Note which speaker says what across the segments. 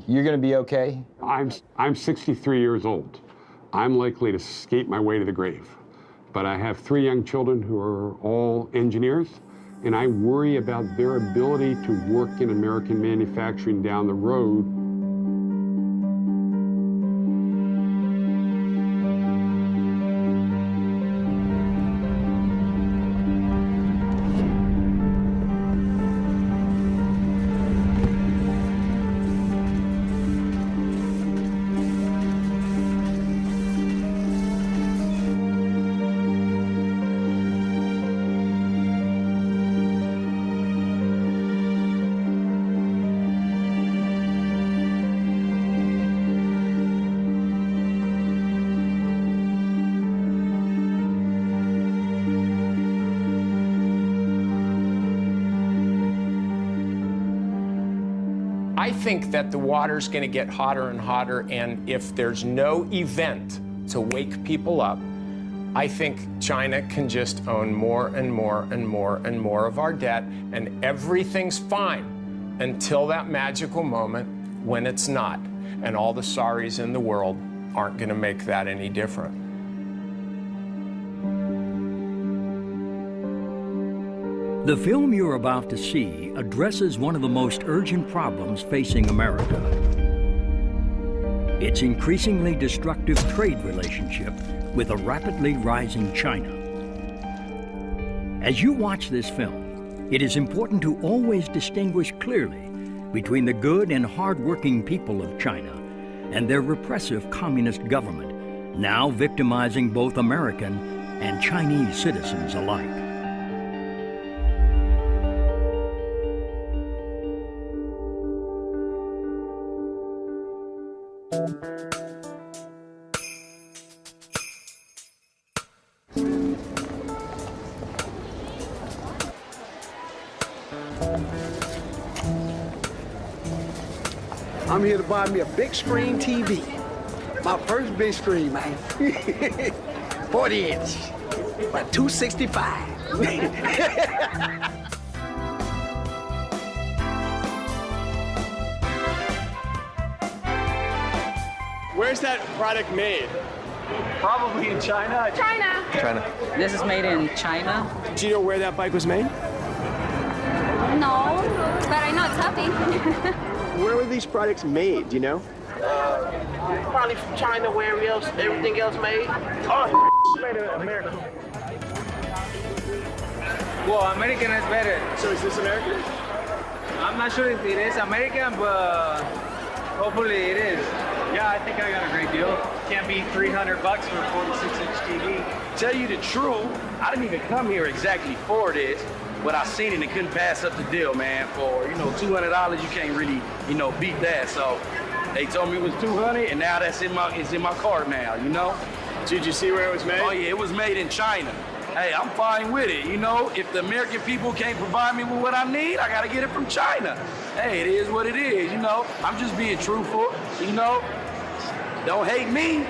Speaker 1: you're going to be okay?
Speaker 2: I'm 63 years old. I'm likely to skate my way to the grave. But I have 3 young children who are all engineers, and I worry about their ability to work in American manufacturing down the road.
Speaker 3: I think that the water's going to get hotter and hotter, and if there's no event to wake people up, I think China can just own more and more and more and more of our debt, and everything's fine until that magical moment when it's not, and all the sorries in the world aren't going to make that any different.
Speaker 4: The film you're about to see addresses one of the most urgent problems facing America. Its increasingly destructive trade relationship with a rapidly rising China. As you watch this film, it is important to always distinguish clearly between the good and hard-working people of China and their repressive communist government, now victimizing both American and Chinese citizens alike.
Speaker 5: I'm here to buy me a big screen TV. My first big screen, man. 40 inch, about 265.
Speaker 6: Where's that product made? Probably in China.
Speaker 7: China.
Speaker 8: This is made in China.
Speaker 6: Do you know where that bike was made?
Speaker 7: No, but I know it's happy.
Speaker 6: Where were these products made, do you know?
Speaker 9: Probably from China, where else, everything else made. Oh, made in America.
Speaker 10: Well, American is better.
Speaker 6: So is this American?
Speaker 10: I'm not sure if it is American, but hopefully it is.
Speaker 6: Yeah, I think I got a great deal. Can't be $300 for a 46-inch TV.
Speaker 9: Tell you the truth, I didn't even come here exactly for this, but I seen it and couldn't pass up the deal, man. For, $200, you can't really, beat that. So they told me it was $200, and now it's in my cart now,
Speaker 6: Did you see where it was made?
Speaker 9: Oh yeah, it was made in China. Hey, I'm fine with it, If the American people can't provide me with what I need, I gotta get it from China. Hey, it is what it is, I'm just being truthful, Don't hate me.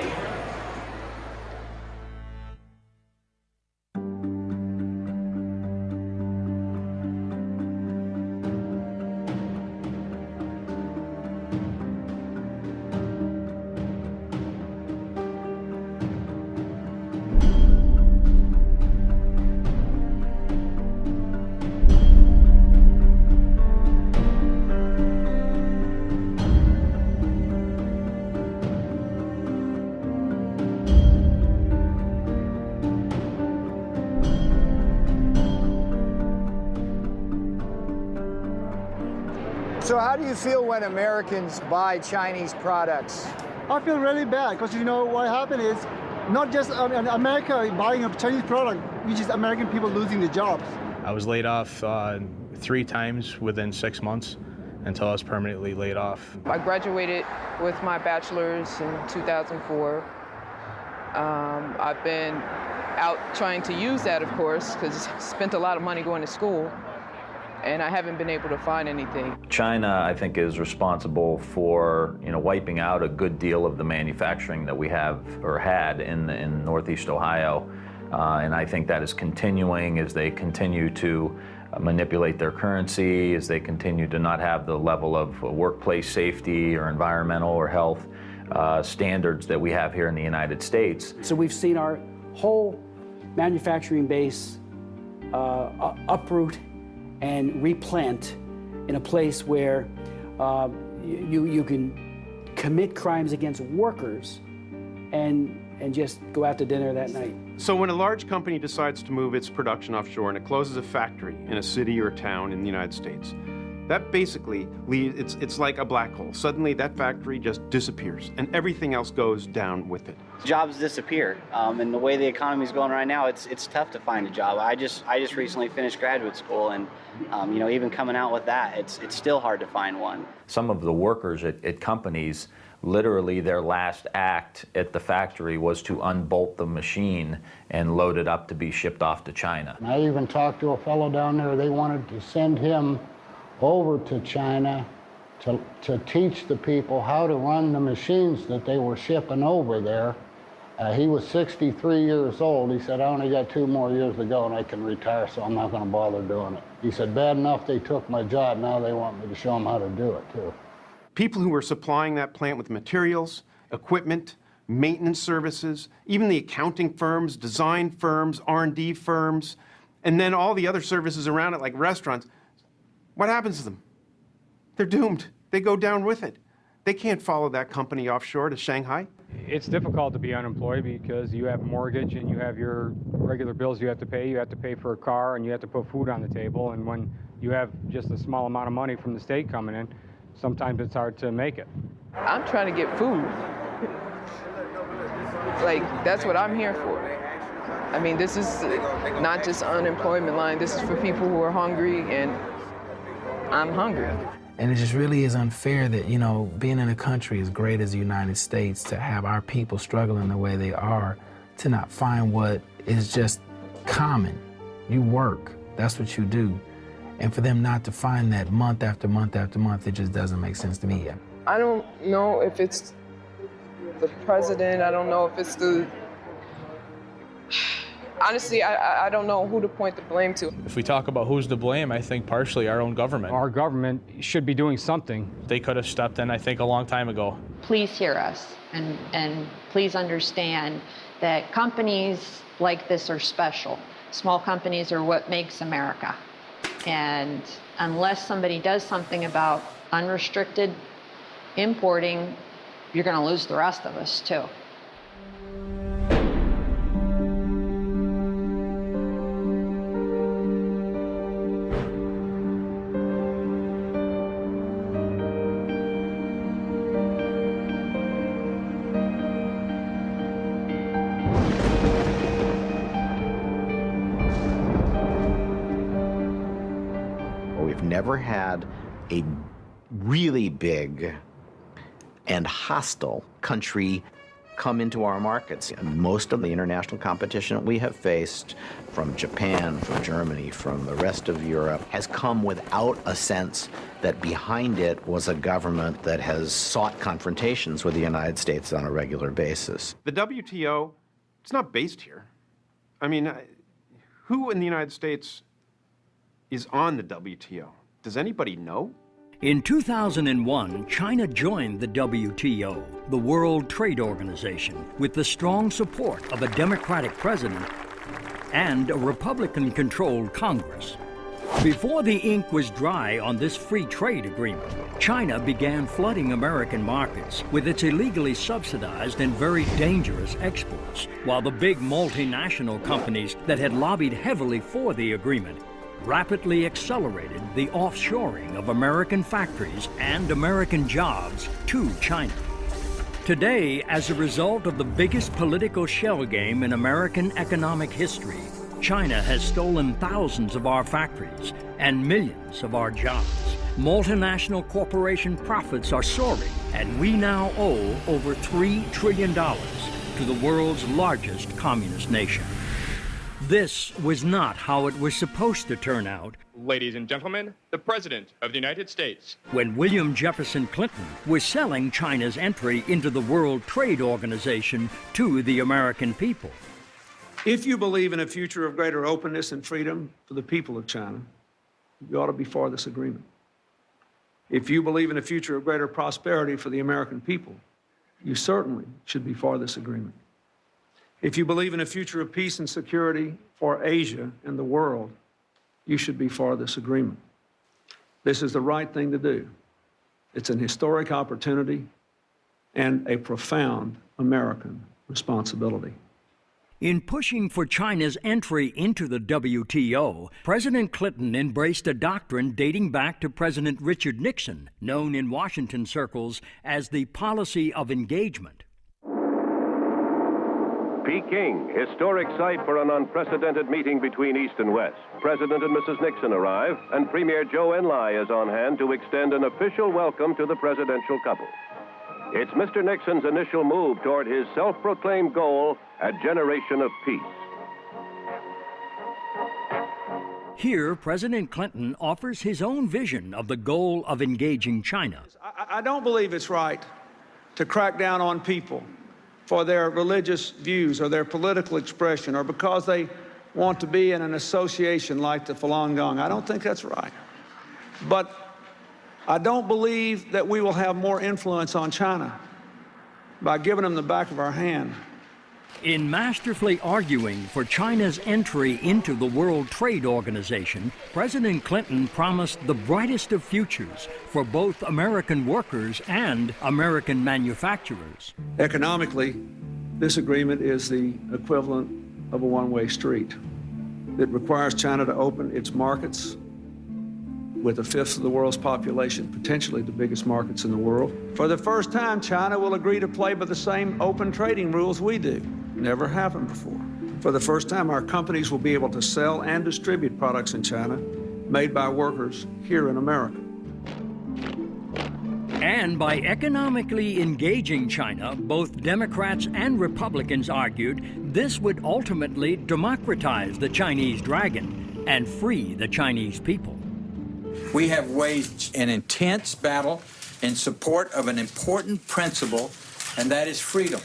Speaker 1: So how do you feel when Americans buy Chinese products?
Speaker 11: I feel really bad because what happened is not just America buying a Chinese product, which is American people losing their jobs.
Speaker 12: I was laid off 3 times within 6 months until I was permanently laid off.
Speaker 8: I graduated with my bachelor's in 2004. I've been out trying to use that, of course, because I spent a lot of money going to school, and I haven't been able to find anything.
Speaker 13: China, I think, is responsible for, wiping out a good deal of the manufacturing that we have or had in Northeast Ohio. And I think that is continuing as they continue to manipulate their currency, as they continue to not have the level of workplace safety or environmental or health standards that we have here in the United States.
Speaker 14: So we've seen our whole manufacturing base uproot and replant in a place where you can commit crimes against workers and just go out to dinner that night.
Speaker 15: So when a large company decides to move its production offshore and it closes a factory in a city or a town in the United States, that basically leaves, it's like a black hole. Suddenly that factory just disappears and everything else goes down with it.
Speaker 16: Jobs disappear, and the way the economy's going right now, it's tough to find a job. I just recently finished graduate school, and you know, even coming out with that, it's still hard to find one.
Speaker 13: Some of the workers at companies, literally their last act at the factory was to unbolt the machine and load it up to be shipped off to China.
Speaker 17: I even talked to a fellow down there. They wanted to send him over to China to teach the people how to run the machines that they were shipping over there. He was 63 years old. He said, I only got 2 more years to go and I can retire, so I'm not going to bother doing it. He said, bad enough they took my job, now they want me to show them how to do it too.
Speaker 15: People who were supplying that plant with materials, equipment, maintenance services, even the accounting firms, design firms, R&D firms, and then all the other services around it like restaurants, what happens to them? They're doomed. They go down with it. They can't follow that company offshore to Shanghai.
Speaker 6: It's difficult to be unemployed because you have a mortgage and you have your regular bills you have to pay. You have to pay for a car and you have to put food on the table. And when you have just a small amount of money from the state coming in, sometimes it's hard to make it.
Speaker 8: I'm trying to get food. Like, that's what I'm here for. I mean, this is not just unemployment line. This is for people who are hungry, and I'm hungry.
Speaker 18: And it just really is unfair that, you know, being in a country as great as the United States, to have our people struggling the way they are, to not find what is just common. You work, that's what you do. And for them not to find that month after month after month, it just doesn't make sense to me yet.
Speaker 8: I don't know if it's the president, I don't know if it's the... Honestly, I don't know who to point the blame to.
Speaker 12: If we talk about who's to blame, I think partially our own government.
Speaker 6: Our government should be doing something.
Speaker 12: They could have stepped in, I think, a long time ago.
Speaker 19: Please hear us and please understand that companies like this are special. Small companies are what makes America. And unless somebody does something about unrestricted importing, you're going to lose the rest of us, too.
Speaker 20: Never had a really big and hostile country come into our markets. Most of the international competition we have faced from Japan, from Germany, from the rest of Europe has come without a sense that behind it was a government that has sought confrontations with the United States on a regular basis.
Speaker 15: The WTO, it's not based here. I mean, who in the United States is on the WTO? Does anybody know?
Speaker 4: In 2001, China joined the WTO, the World Trade Organization, with the strong support of a Democratic president and a Republican-controlled Congress. Before the ink was dry on this free trade agreement, China began flooding American markets with its illegally subsidized and very dangerous exports, while the big multinational companies that had lobbied heavily for the agreement rapidly accelerated the offshoring of American factories and American jobs to China. Today, as a result of the biggest political shell game in American economic history, China has stolen thousands of our factories and millions of our jobs. Multinational corporation profits are soaring, and we now owe over $3 trillion to the world's largest communist nation. This was not how it was supposed to turn out.
Speaker 21: Ladies and gentlemen, the President of the United States.
Speaker 4: When William Jefferson Clinton was selling China's entry into the World Trade Organization to the American people.
Speaker 5: If you believe in a future of greater openness and freedom for the people of China, you ought to be for this agreement. If you believe in a future of greater prosperity for the American people, you certainly should be for this agreement. If you believe in a future of peace and security for Asia and the world, you should be for this agreement. This is the right thing to do. It's an historic opportunity and a profound American responsibility.
Speaker 4: In pushing for China's entry into the WTO, President Clinton embraced a doctrine dating back to President Richard Nixon, known in Washington circles as the policy of engagement.
Speaker 2: Peking, historic site for an unprecedented meeting between East and West. President and Mrs. Nixon arrive, and Premier Zhou Enlai is on hand to extend an official welcome to the presidential couple. It's Mr. Nixon's initial move toward his self-proclaimed goal, a generation of peace.
Speaker 4: Here, President Clinton offers his own vision of the goal of engaging China.
Speaker 5: I don't believe it's right to crack down on people for their religious views or their political expression or because they want to be in an association like the Falun Gong. I don't think that's right. But I don't believe that we will have more influence on China by giving them the back of our hand.
Speaker 4: In masterfully arguing for China's entry into the World Trade Organization, President Clinton promised the brightest of futures for both American workers and American manufacturers.
Speaker 5: Economically, this agreement is the equivalent of a one-way street. It requires China to open its markets with a fifth of the world's population, potentially the biggest markets in the world. For the first time, China will agree to play by the same open trading rules we do. Never happened before. For the first time, our companies will be able to sell and distribute products in China made by workers here in America.
Speaker 4: And by economically engaging China, both Democrats and Republicans argued this would ultimately democratize the Chinese dragon and free the Chinese people.
Speaker 22: We have waged an intense battle in support of an important principle, and that is freedom.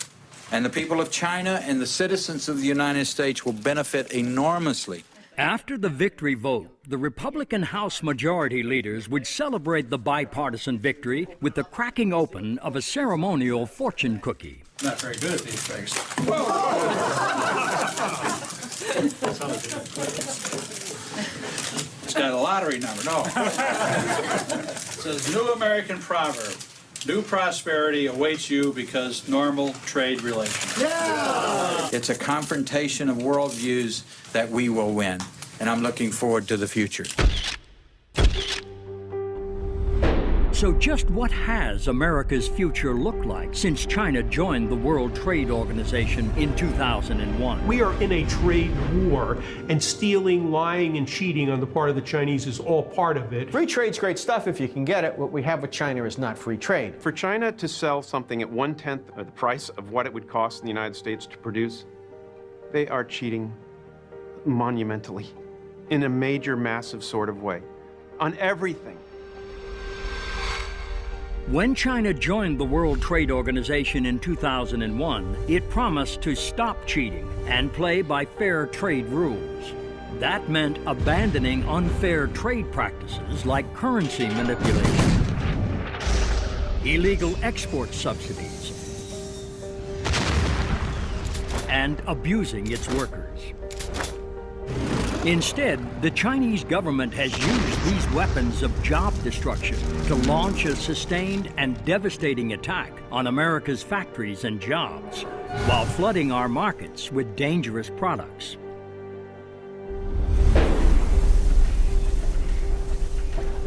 Speaker 22: And the people of China and the citizens of the United States will benefit enormously.
Speaker 4: After the victory vote, the Republican House Majority Leaders would celebrate the bipartisan victory with the cracking open of a ceremonial fortune cookie.
Speaker 22: Not very good at these things. It's got a lottery number, no. It says, new American proverb, new prosperity awaits you because normal trade relations. Yeah! It's a confrontation of worldviews that we will win, and I'm looking forward to the future.
Speaker 4: So just what has America's future looked like since China joined the World Trade Organization in 2001?
Speaker 23: We are in a trade war, and stealing, lying, and cheating on the part of the Chinese is all part of it.
Speaker 24: Free trade's great stuff if you can get it. What we have with China is not free trade.
Speaker 15: For China to sell something at 1/10 of the price of what it would cost in the United States to produce, they are cheating monumentally in a major, massive sort of way on everything.
Speaker 4: When China joined the World Trade Organization in 2001, it promised to stop cheating and play by fair trade rules. That meant abandoning unfair trade practices like currency manipulation, illegal export subsidies, and abusing its workers. Instead, the Chinese government has used these weapons of job destruction to launch a sustained and devastating attack on America's factories and jobs, while flooding our markets with dangerous products.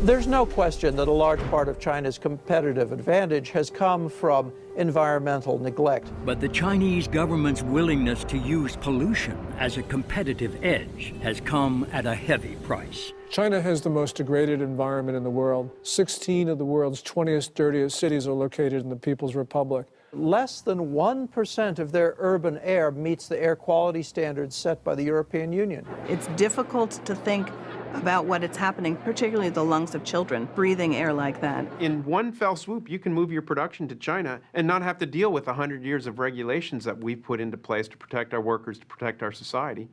Speaker 25: There's no question that a large part of China's competitive advantage has come from environmental neglect.
Speaker 4: But the Chinese government's willingness to use pollution as a competitive edge has come at a heavy price.
Speaker 26: China has the most degraded environment in the world. 16 of the world's 20th dirtiest cities are located in the People's Republic.
Speaker 25: Less than 1% of their urban air meets the air quality standards set by the European Union.
Speaker 27: It's difficult to think
Speaker 1: about what it's happening, particularly the lungs of children, breathing air like that.
Speaker 15: In one fell swoop, you can move your production to China and not have to deal with 100 years of regulations that we've put into place to protect our workers, to protect our society,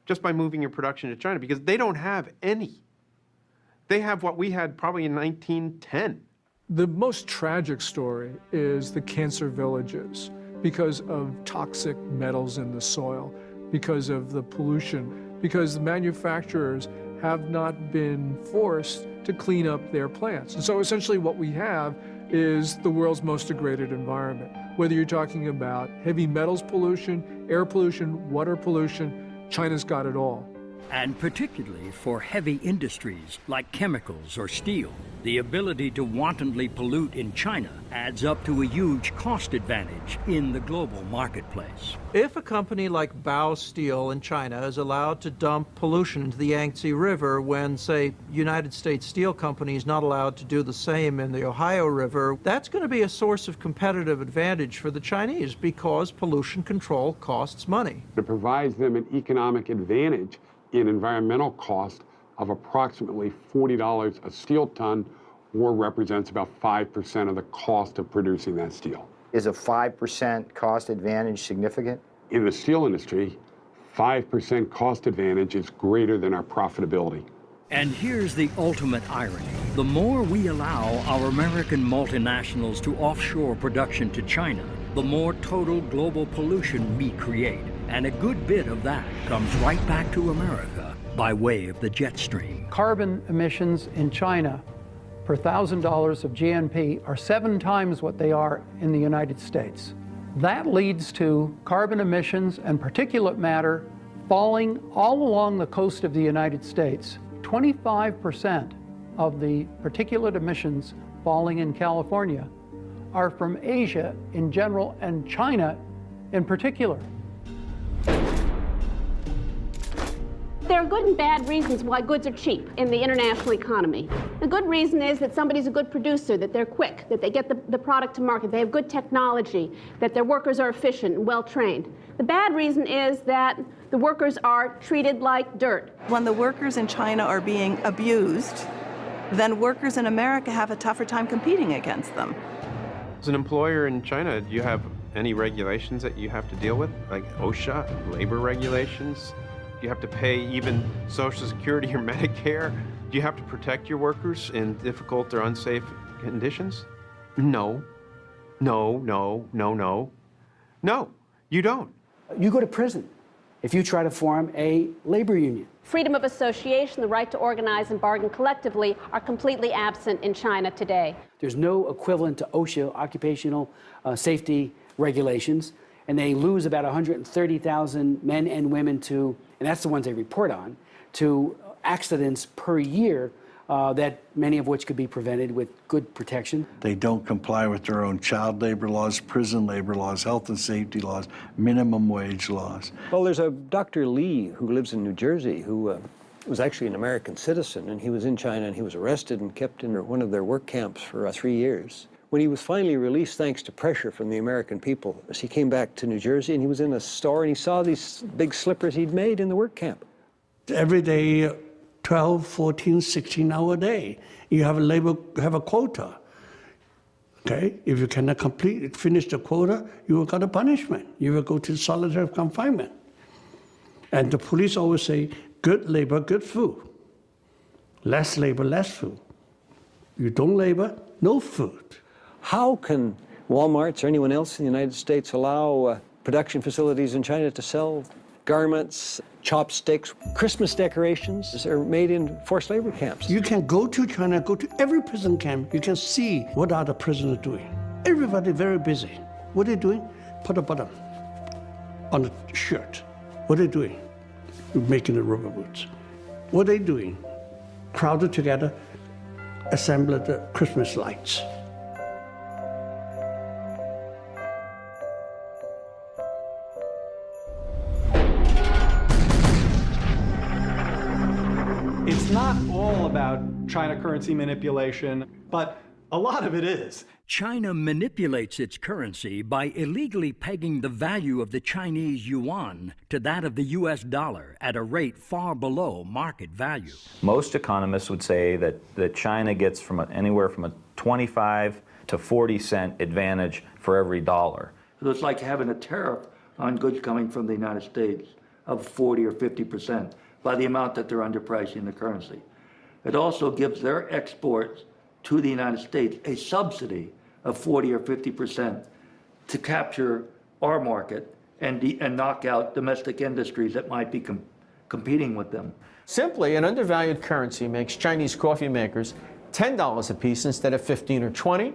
Speaker 15: just by moving your production to China, because they don't have any. They have what we had probably in 1910.
Speaker 26: The most tragic story is the cancer villages because of toxic metals in the soil, because of the pollution, because the manufacturers have not been forced to clean up their plants. And so essentially what we have is the world's most degraded environment. Whether you're talking about heavy metals pollution, air pollution, water pollution, China's got it all.
Speaker 4: And particularly for heavy industries like chemicals or steel, the ability to wantonly pollute in China adds up to a huge cost advantage in the global marketplace.
Speaker 25: If a company like Bao Steel in China is allowed to dump pollution into the Yangtze River when, say, United States Steel Company is not allowed to do the same in the Ohio River, that's going to be a source of competitive advantage for the Chinese because pollution control costs money.
Speaker 3: It provides them an economic advantage in environmental cost of approximately $40 a steel ton, or represents about 5% of the cost of producing that steel.
Speaker 7: Is a 5% cost advantage significant?
Speaker 3: In the steel industry, 5% cost advantage is greater than our profitability.
Speaker 4: And here's the ultimate irony. The more we allow our American multinationals to offshore production to China, the more total global pollution we create. And a good bit of that comes right back to America by way of the jet stream.
Speaker 25: Carbon emissions in China per $1,000 of GNP are 7 times what they are in the United States. That leads to carbon emissions and particulate matter falling all along the coast of the United States. 25% of the particulate emissions falling in California are from Asia in general and China in particular.
Speaker 9: There are good and bad reasons why goods are cheap in the international economy. The good reason is that somebody's a good producer, that they're quick, that they get the product to market, they have good technology, that their workers are efficient and well-trained. The bad reason is that the workers are treated like dirt.
Speaker 1: When the workers in China are being abused, then workers in America have a tougher time competing against them.
Speaker 15: As an employer in China, do you have any regulations that you have to deal with, like OSHA, labor regulations? Do you have to pay even Social Security or Medicare? Do you have to protect your workers in difficult or unsafe conditions? No. No, no, no, no. No, you don't.
Speaker 14: You go to prison if you try to form a labor union.
Speaker 9: Freedom of association, the right to organize and bargain collectively are completely absent in China today.
Speaker 14: There's no equivalent to OSHA, occupational safety regulations, and they lose about 130,000 men and women to, and that's the ones they report on, to accidents per year, that many of which could be prevented with good protection.
Speaker 10: They don't comply with their own child labor laws, prison labor laws, health and safety laws, minimum wage laws.
Speaker 11: Well, there's a Dr. Lee who lives in New Jersey who was actually an American citizen, and he was in China and he was arrested and kept in one of their work camps for 3 years. When he was finally released, thanks to pressure from the American people, he came back to New Jersey and he was in a store and he saw these big slippers he'd made in the work camp.
Speaker 27: Every day, 12, 14, 16 hour a day. You have a quota. Okay? If you cannot finish the quota, you will get a punishment. You will go to solitary confinement. And the police always say, good labor, good food. Less labor, less food. You don't labor, no food.
Speaker 11: How can Walmarts or anyone else in the United States allow production facilities in China to sell garments, chopsticks, Christmas decorations that are made in forced labor camps?
Speaker 27: You can go to China, go to every prison camp, you can see what are the prisoners doing. Everybody very busy. What are they doing? Put a button on the shirt. What are they doing? Making the rubber boots. What are they doing? Crowded together, assemble the Christmas lights.
Speaker 28: It's not all about China currency manipulation, but
Speaker 23: A lot of it is.
Speaker 4: China manipulates its currency by illegally pegging the value of the Chinese yuan to that of the U.S. dollar at a rate far below market value.
Speaker 6: Most economists would say that China gets anywhere from a 25 to 40 cent advantage for every dollar.
Speaker 8: So it's like having a tariff on goods coming from the United States of 40 or 50% by the amount that they're underpricing the currency. It also gives their exports to the United States a subsidy of 40 or 50% to capture our market and knock out domestic industries that might be competing with them.
Speaker 24: Simply, an undervalued currency makes Chinese coffee makers $10 a piece instead of 15 or 20,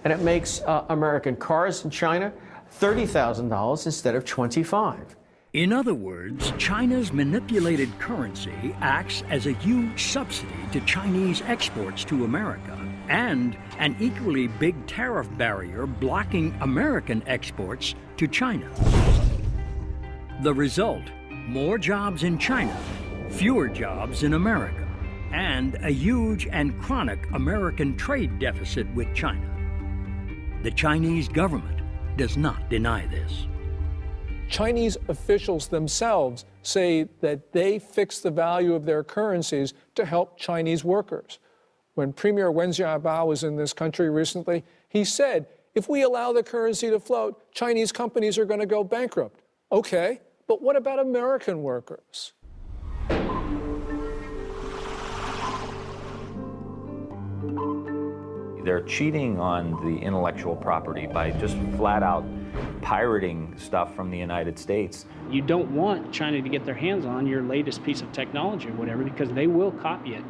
Speaker 24: and it makes American cars in China $30,000 instead of 25.
Speaker 4: In other words, China's manipulated currency acts as a huge subsidy to Chinese exports to America and an equally big tariff barrier blocking American exports to China. The result, more jobs in China, fewer jobs in America, and a huge and chronic American trade deficit with China. The Chinese government does not deny this.
Speaker 26: Chinese officials themselves say that they fix the value of their currencies to help Chinese workers. When Premier Wen Jiabao was in this country recently, he said, if we allow the currency to float, Chinese companies are going to go bankrupt. Okay, but what about American workers?
Speaker 6: They're cheating on the intellectual property by just flat out pirating stuff from the United States.
Speaker 12: You don't want China to get their hands on your latest piece of technology or whatever, because they will copy it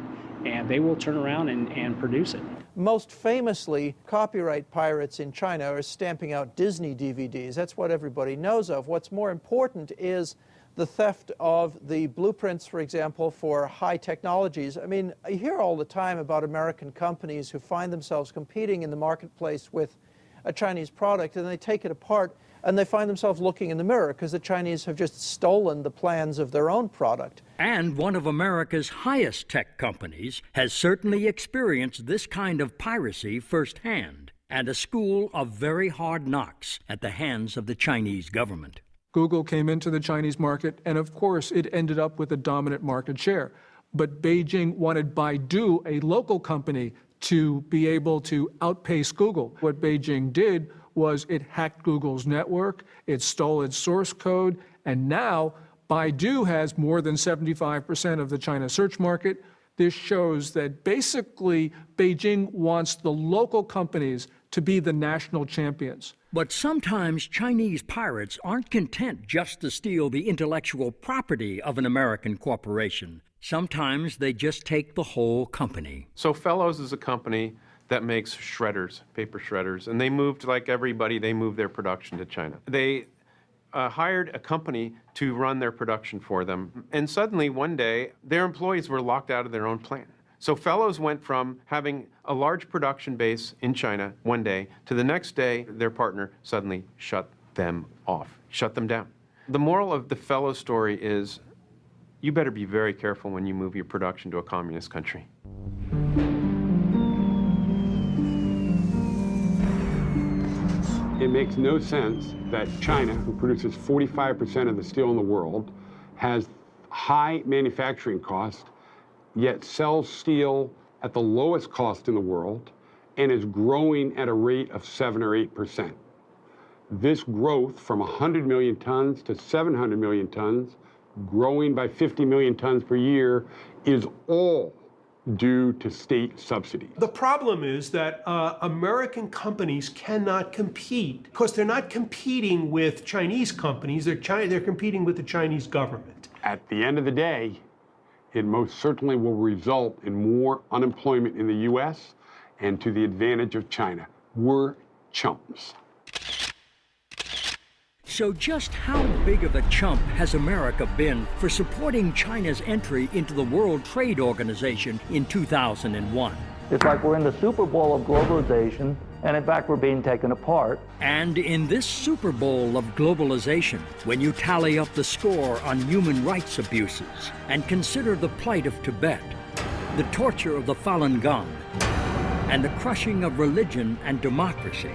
Speaker 12: and they will turn around and produce it.
Speaker 25: Most famously, copyright pirates in China are stamping out Disney DVDs. That's what everybody knows of. What's more important is the theft of the blueprints, for example, for high technologies. I mean, I hear all the time about American companies who find themselves competing in the marketplace with a Chinese product, and they take it apart, and they find themselves looking in the mirror because the Chinese have just stolen the plans of their own product.
Speaker 4: And one of America's highest tech companies has certainly experienced this kind of piracy firsthand, and a school of very hard knocks at the hands of the Chinese government.
Speaker 26: Google came into the Chinese market, and of course, it ended up with a dominant market share. But Beijing wanted Baidu, a local company, to be able to outpace Google. What Beijing did was it hacked Google's network, it stole its source code, and now Baidu has more than 75% of the China search market. This shows that basically Beijing wants the local companies to be the national champions.
Speaker 4: But sometimes Chinese pirates aren't content just to steal the intellectual property of an American corporation. Sometimes they just take the whole company.
Speaker 15: So Fellows is a company that makes shredders, paper shredders, and they moved, like everybody, they moved their production to China. They hired a company to run their production for them, and suddenly one day their employees were locked out of their own plant. So Fellows went from having a large production base in China one day to the next day their partner suddenly shut them off, shut them down. The moral of the Fellows story is you better be very careful when you move your production to a communist country.
Speaker 3: It makes no sense that China, who produces 45% of the steel in the world, has high manufacturing costs, yet sells steel at the lowest cost in the world and is growing at a rate of 7 or 8%. This growth from 100 million tons to 700 million tons, growing by 50 million tons per year, is all due to state subsidies.
Speaker 23: The problem is that American companies cannot compete because they're not competing with Chinese companies, they're competing with the Chinese government.
Speaker 3: At the end of the day, it most certainly will result in more unemployment in the U.S. and to the advantage of China. We're chumps.
Speaker 4: So just how big of a chump has America been for supporting China's entry into the World Trade Organization in 2001?
Speaker 8: It's like we're in the Super Bowl of globalization, and in fact, we're being taken apart.
Speaker 4: And in this Super Bowl of globalization, when you tally up the score on human rights abuses and consider the plight of Tibet, the torture of the Falun Gong, and the crushing of religion and democracy.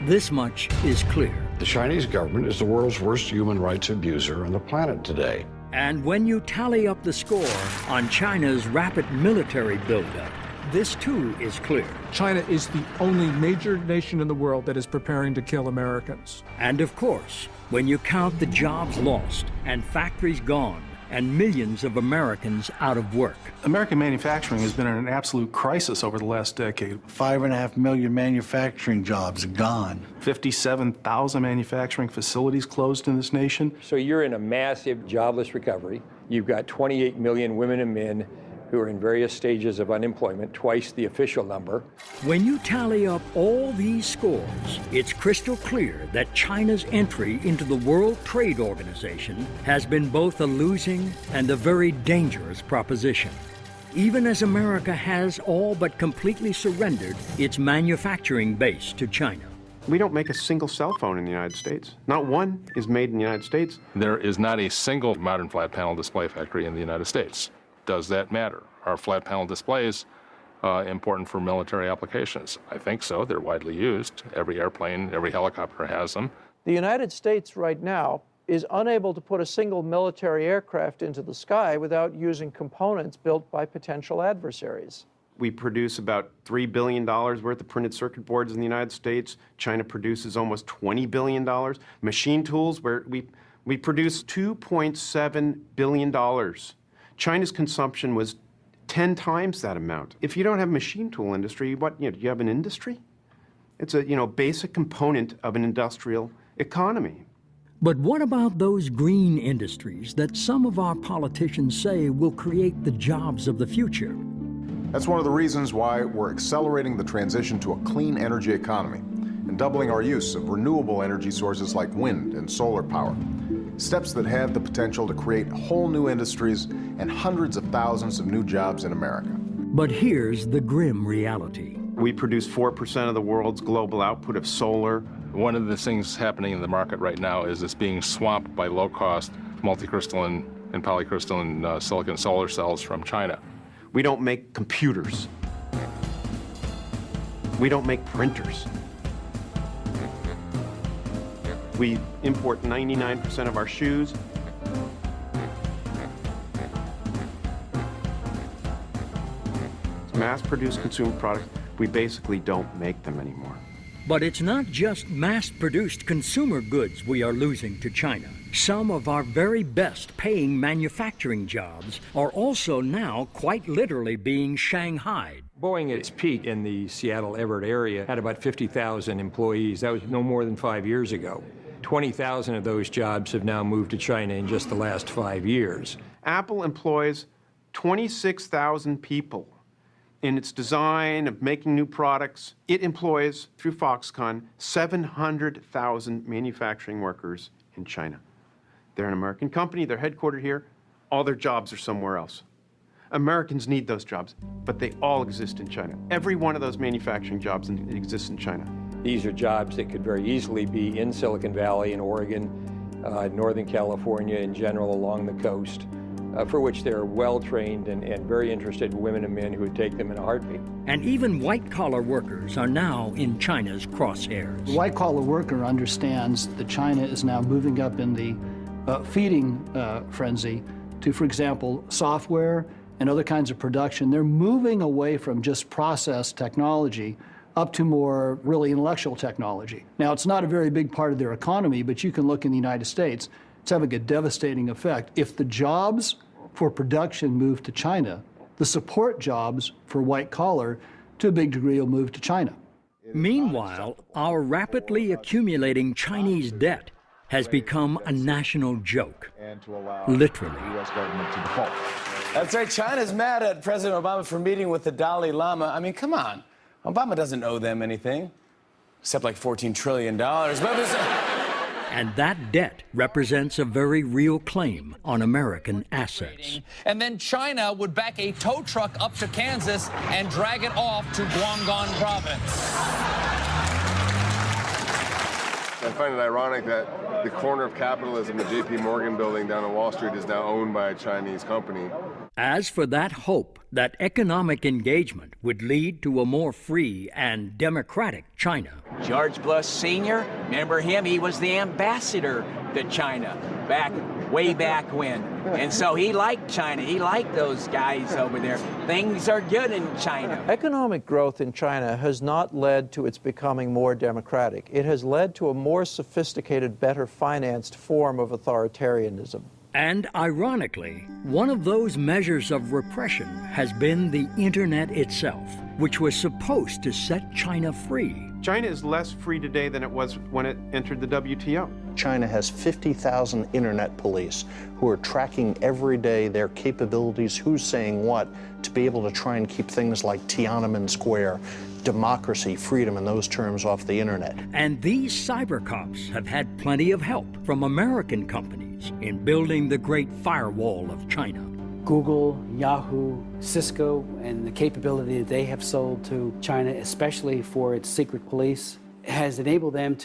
Speaker 4: This much is clear.
Speaker 13: The Chinese government is the world's worst human rights abuser on the planet today.
Speaker 4: And when you tally up the score on China's rapid military buildup, this too is clear.
Speaker 26: China is the only major nation in the world that is preparing to kill Americans.
Speaker 4: And of course, when you count the jobs lost and factories gone and millions of Americans out of work.
Speaker 10: American manufacturing has been in an absolute crisis over the last decade. 5.5 million manufacturing jobs gone. 57,000 manufacturing facilities closed in this nation.
Speaker 11: So you're in a massive jobless recovery. You've got 28 million women and men who are in various stages of unemployment, twice the official number.
Speaker 4: When you tally up all these scores, it's crystal clear that China's entry into the World Trade Organization has been both a losing and a very dangerous proposition. Even as America has all but completely surrendered its manufacturing base to China.
Speaker 15: We don't make a single cell phone in the United States. Not one is made in the United States.
Speaker 16: There is not a single modern flat panel display factory in the United States. Does that matter? Are flat panel displays important for military applications? I think so. They're widely used. Every airplane, every helicopter has them.
Speaker 17: The United States right now is unable to put a single military aircraft into the sky without using components built by potential adversaries.
Speaker 15: We produce about $3 billion worth of printed circuit boards in the United States. China produces almost $20 billion. Machine tools, where we produce $2.7 billion. China's consumption was 10 times that amount. If you don't have a machine tool industry, do you have an industry? It's a basic component of an industrial economy.
Speaker 4: But what about those green industries that some of our politicians say will create the jobs of the future?
Speaker 18: That's one of the reasons why we're accelerating the transition to a clean energy economy and doubling our use of renewable energy sources like wind and solar power. Steps that have the potential to create whole new industries and hundreds of thousands of new jobs in America.
Speaker 4: But here's the grim reality.
Speaker 15: We produce 4% of the world's global output of solar.
Speaker 16: One of the things happening in the market right now is it's being swamped by low-cost multicrystalline and polycrystalline silicon solar cells from China.
Speaker 15: We don't make computers. We don't make printers. We import 99% of our shoes. Mass-produced consumer products, we basically don't make them anymore.
Speaker 4: But it's not just mass-produced consumer goods we are losing to China. Some of our very best paying manufacturing jobs are also now quite literally being shanghaied.
Speaker 11: Boeing at its peak in the Seattle-Everett area had about 50,000 employees. That was no more than 5 years ago. 20,000 of those jobs have now moved to China in just the last 5 years.
Speaker 15: Apple employs 26,000 people in its design of making new products. It employs, through Foxconn, 700,000 manufacturing workers in China. They're an American company, they're headquartered here, all their jobs are somewhere else. Americans need those jobs, but they all exist in China. Every one of those manufacturing jobs exists in China.
Speaker 11: These are jobs that could very easily be in Silicon Valley, in Oregon, Northern California in general, along the coast, for which there are well-trained and very interested women and men who would take them in a heartbeat.
Speaker 4: And even white-collar workers are now in China's crosshairs.
Speaker 25: The white-collar worker understands that China is now moving up in the feeding frenzy to, for example, software and other kinds of production. They're moving away from just process technology up to more really intellectual technology. Now, it's not a very big part of their economy, but you can look in the United States, it's having a devastating effect. If the jobs for production move to China, the support jobs for white collar, to a big degree, will move to China.
Speaker 4: Meanwhile, our rapidly accumulating Chinese debt has become a national joke, literally.
Speaker 19: That's right, China's mad at President Obama for meeting with the Dalai Lama. I mean, come on. Obama doesn't owe them anything, except like $14 trillion.
Speaker 4: And that debt represents a very real claim on American assets.
Speaker 20: And then China would back a tow truck up to Kansas and drag it off to Guangdong province.
Speaker 21: I find it ironic that the corner of capitalism, the J.P. Morgan building down on Wall Street, is now owned by a Chinese company.
Speaker 4: As for that hope that economic engagement would lead to a more free and democratic China,
Speaker 1: George Bush Sr., remember him? He was the ambassador to China way back when. And so he liked China. He liked those guys over there. Things are good in China.
Speaker 17: Economic growth in China has not led to its becoming more democratic. It has led to a more sophisticated, better financed form of authoritarianism.
Speaker 4: and ironically, one of those measures of repression has been the internet itself, which was supposed to set China free.
Speaker 15: China is less free today than it was when it entered the WTO.
Speaker 2: China has 50,000 internet police who are tracking every day their capabilities, who's saying what, to be able to try and keep things like Tiananmen Square, democracy, freedom, and those terms off the internet.
Speaker 4: And these cyber cops have had plenty of help from American companies in building the great firewall of China.
Speaker 5: Google, Yahoo, Cisco, and the capability that they have sold to China, especially for its secret police, has enabled them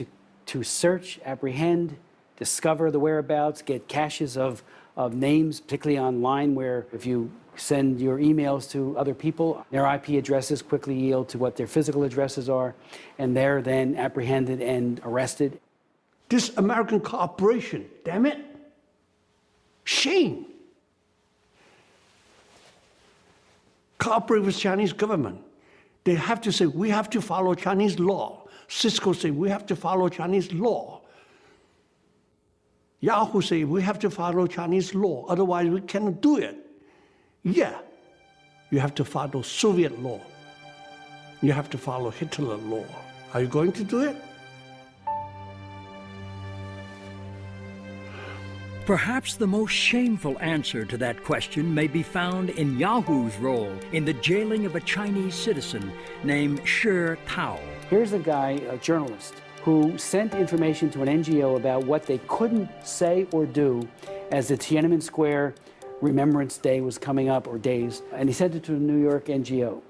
Speaker 5: to search, apprehend, discover the whereabouts, get caches of names, particularly online, where if you send your emails to other people, their IP addresses quickly yield to what their physical addresses are, and they're then apprehended and arrested.
Speaker 27: This American corporation, damn it, shame. Cooperate with Chinese government. They have to say, we have to follow Chinese law. Cisco say, we have to follow Chinese law. Yahoo say, we have to follow Chinese law, otherwise we cannot do it. Yeah, you have to follow Soviet law. You have to follow Hitler law. Are you going to do it?
Speaker 4: Perhaps the most shameful answer to that question may be found in Yahoo's role in the jailing of a Chinese citizen named Shi Tao.
Speaker 5: Here's a guy, a journalist, who sent information to an NGO about what they couldn't say or do as the Tiananmen Square Remembrance Day was coming up, or days, and he sent it to a New York NGO.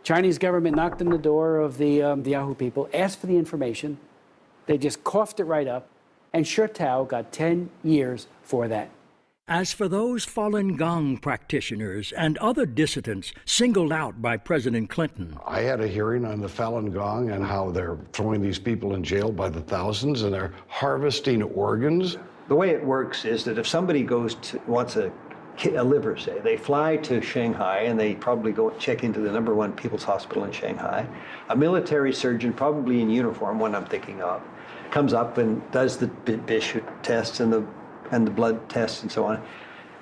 Speaker 5: Chinese government knocked on the door of the Yahoo people, asked for the information. They just coughed it right up, and Shi Tao got 10 years for that.
Speaker 4: As for those Falun Gong practitioners and other dissidents singled out by President Clinton,
Speaker 13: I had a hearing on the Falun Gong and how they're throwing these people in jail by the thousands and they're harvesting organs.
Speaker 11: The way it works is that if somebody wants a liver, say, they fly to Shanghai and they probably go check into the #1 People's Hospital in Shanghai. A military surgeon, probably in uniform, one I'm thinking of, comes up and does the Bishop tests and the blood tests and so on.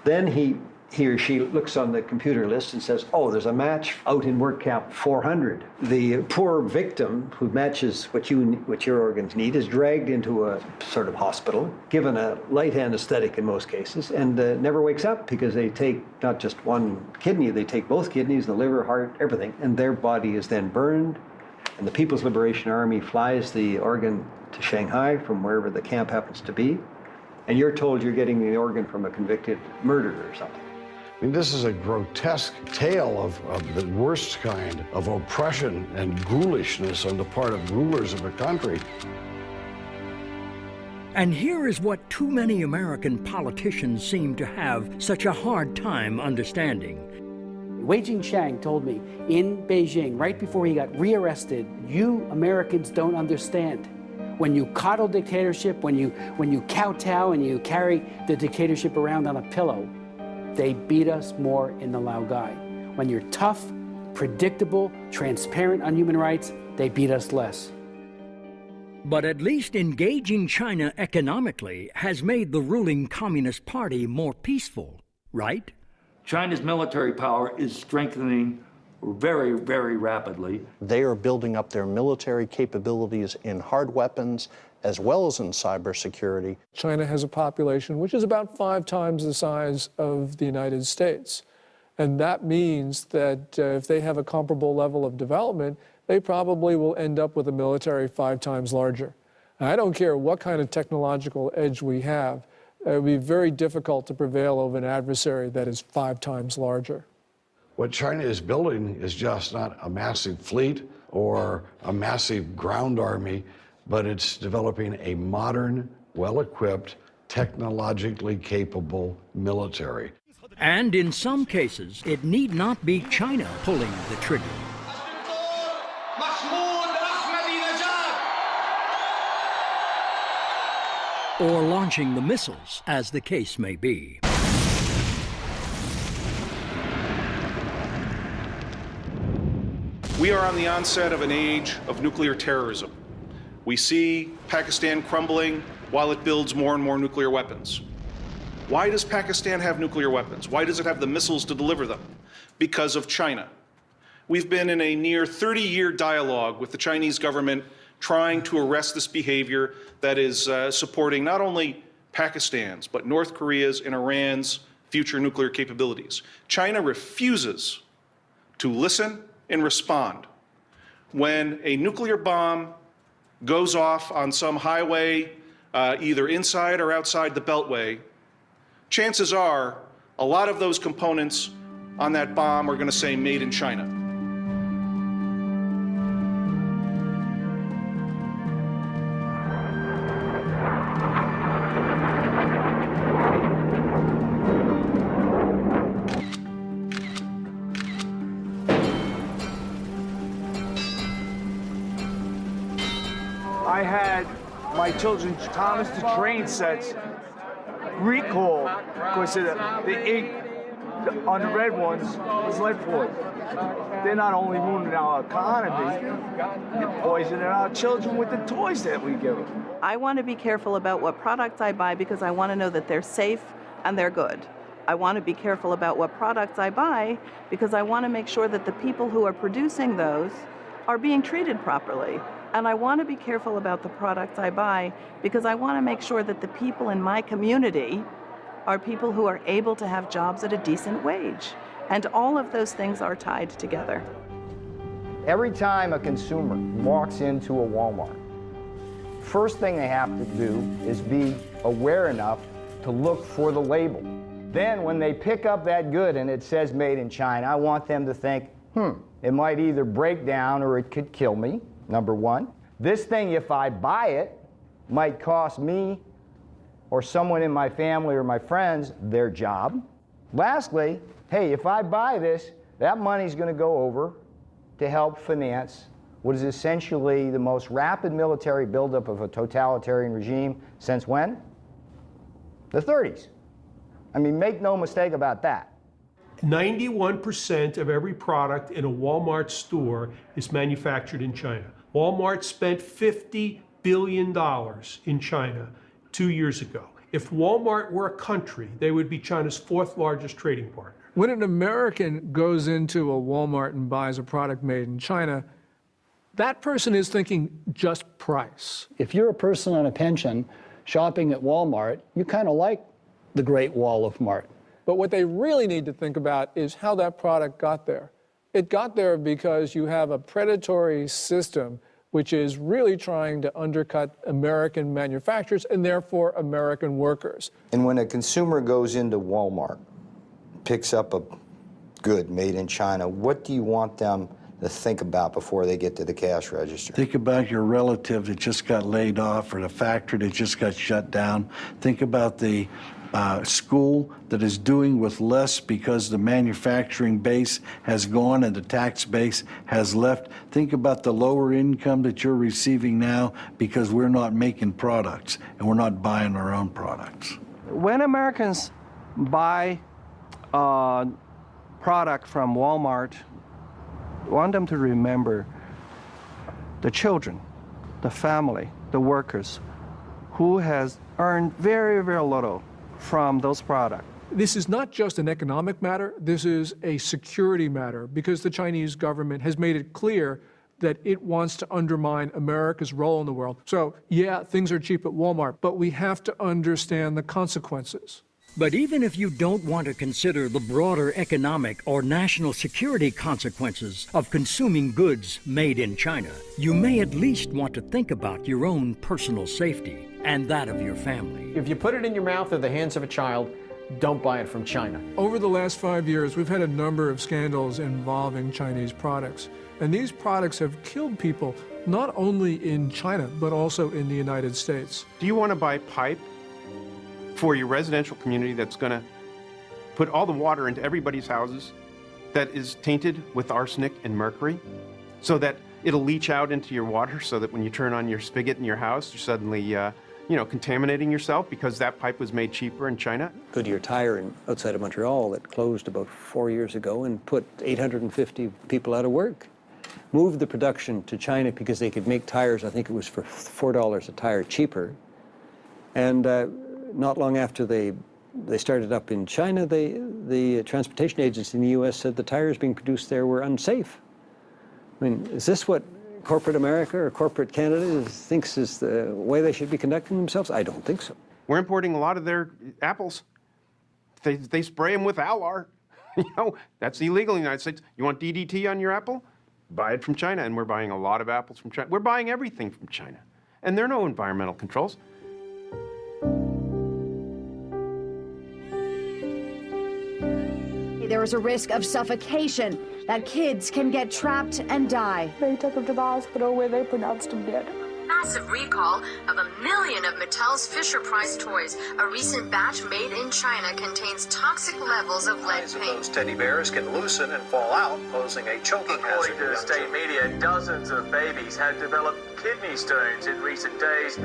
Speaker 11: Then he or she looks on the computer list and says, oh, there's a match out in work camp 400. The poor victim who matches what your organs need is dragged into a sort of hospital, given a light anesthetic in most cases, and never wakes up because they take not just one kidney, they take both kidneys, the liver, heart, everything, and their body is then burned, and the People's Liberation Army flies the organ to Shanghai from wherever the camp happens to be, and you're told you're getting the organ from a convicted murderer or something.
Speaker 13: I mean, this is a grotesque tale of the worst kind of oppression and ghoulishness on the part of rulers of a country.
Speaker 4: and here is what too many American politicians seem to have such a hard time understanding.
Speaker 5: Wei Jingsheng told me in Beijing, right before he got rearrested, you Americans don't understand. When you coddle dictatorship, when you kowtow and you carry the dictatorship around on a pillow, they beat us more in the Laogai. When you're tough, predictable, transparent on human rights, they beat us less.
Speaker 4: But at least engaging China economically has made the ruling Communist Party more peaceful, right?
Speaker 8: China's military power is strengthening very, very rapidly.
Speaker 2: They are building up their military capabilities in hard weapons as well as in cybersecurity.
Speaker 26: China has a population which is about 5 times the size of the United States. And that means that if they have a comparable level of development, they probably will end up with a military 5 times larger. And I don't care what kind of technological edge we have, it would be very difficult to prevail over an adversary that is 5 times larger.
Speaker 13: What China is building is just not a massive fleet or a massive ground army, but it's developing a modern, well-equipped, technologically capable military.
Speaker 4: And in some cases, it need not be China pulling the trigger. Or launching the missiles, as the case may be.
Speaker 10: We are on the onset of an age of nuclear terrorism. We see Pakistan crumbling while it builds more and more nuclear weapons. Why does Pakistan have nuclear weapons? Why does it have the missiles to deliver them? Because of China. We've been in a near 30-year dialogue with the Chinese government trying to arrest this behavior that is supporting not only Pakistan's, but North Korea's and Iran's future nuclear capabilities. China refuses to listen and respond. When a nuclear bomb goes off on some highway, either inside or outside the Beltway, chances are a lot of those components on that bomb are going to say made in China.
Speaker 6: I had my children's Thomas the Train sets recalled because the ink on the red ones was lead poison. They're not only ruining our economy, they're poisoning our children with the toys that we give them.
Speaker 7: I want to be careful about what products I buy because I want to know that they're safe and they're good. I want to be careful about what products I buy because I want to make sure that the people who are producing those are being treated properly. And I want to be careful about the products I buy because I want to make sure that the people in my community are people who are able to have jobs at a decent wage. And all of those things are tied together.
Speaker 9: Every time a consumer walks into a Walmart, first thing they have to do is be aware enough to look for the label. Then when they pick up that good and it says made in China, I want them to think, it might either break down or it could kill me. Number one, this thing, if I buy it, might cost me or someone in my family or my friends their job. Lastly, hey, if I buy this, that money's going to go over to help finance what is essentially the most rapid military buildup of a totalitarian regime since when? The 30s. I mean, make no mistake about that.
Speaker 23: 91% of every product in a Walmart store is manufactured in China. Walmart spent $50 billion in China 2 years ago. If Walmart were a country, they would be China's fourth largest trading partner.
Speaker 26: When an American goes into a Walmart and buys a product made in China, that person is thinking just price.
Speaker 12: If you're a person on a pension shopping at Walmart, you kind of like the Great Wall of Mart.
Speaker 26: But what they really need to think about is how that product got there. It got there because you have a predatory system which is really trying to undercut American manufacturers and therefore American workers.
Speaker 9: And when a consumer goes into Walmart, picks up a good made in China, what do you want them to think about before they get to the cash register?
Speaker 14: Think about your relative that just got laid off or the factory that just got shut down. Think about the school that is doing with less because the manufacturing base has gone and the tax base has left. Think about the lower income that you're receiving now because we're not making products and we're not buying our own products.
Speaker 22: When Americans buy a product from Walmart, I want them to remember the children, the family, the workers who has earned very, very little from those products.
Speaker 26: This is not just an economic matter, this is a security matter because the Chinese government has made it clear that it wants to undermine America's role in the world. So, yeah, things are cheap at Walmart, but we have to understand the consequences.
Speaker 4: But even if you don't want to consider the broader economic or national security consequences of consuming goods made in China, you may at least want to think about your own personal safety and that of your family.
Speaker 24: If you put it in your mouth or the hands of a child, don't buy it from China.
Speaker 26: Over the last 5 years, we've had a number of scandals involving Chinese products. And these products have killed people, not only in China, but also in the United States.
Speaker 15: Do you want to buy pipe for your residential community that's going to put all the water into everybody's houses that is tainted with arsenic and mercury, so that it'll leach out into your water, so that when you turn on your spigot in your house, you're suddenly contaminating yourself because that pipe was made cheaper in China.
Speaker 11: Goodyear Tire outside of Montreal that closed about 4 years ago and put 850 people out of work. Moved the production to China because they could make tires, I think it was for $4 a tire cheaper. And not long after they started up in China, the transportation agency in the U.S. said the tires being produced there were unsafe. I mean, is this what corporate America or corporate Canada thinks is the way they should be conducting themselves? I don't think so.
Speaker 15: We're importing a lot of their apples. They spray them with Alar. That's illegal in the United States. You want DDT on your apple? Buy it from China, and we're buying a lot of apples from China. We're buying everything from China, and there are no environmental controls.
Speaker 3: There is a risk of suffocation, that kids can get trapped and die.
Speaker 16: They took him to the hospital where they pronounced him dead.
Speaker 18: Massive recall of 1 million of Mattel's Fisher-Price toys. A recent batch made in China contains toxic levels of lead paint.
Speaker 19: Those teddy bears can loosen and fall out, posing a choking hazard.
Speaker 20: According to state media, dozens of babies have developed kidney stones in recent days.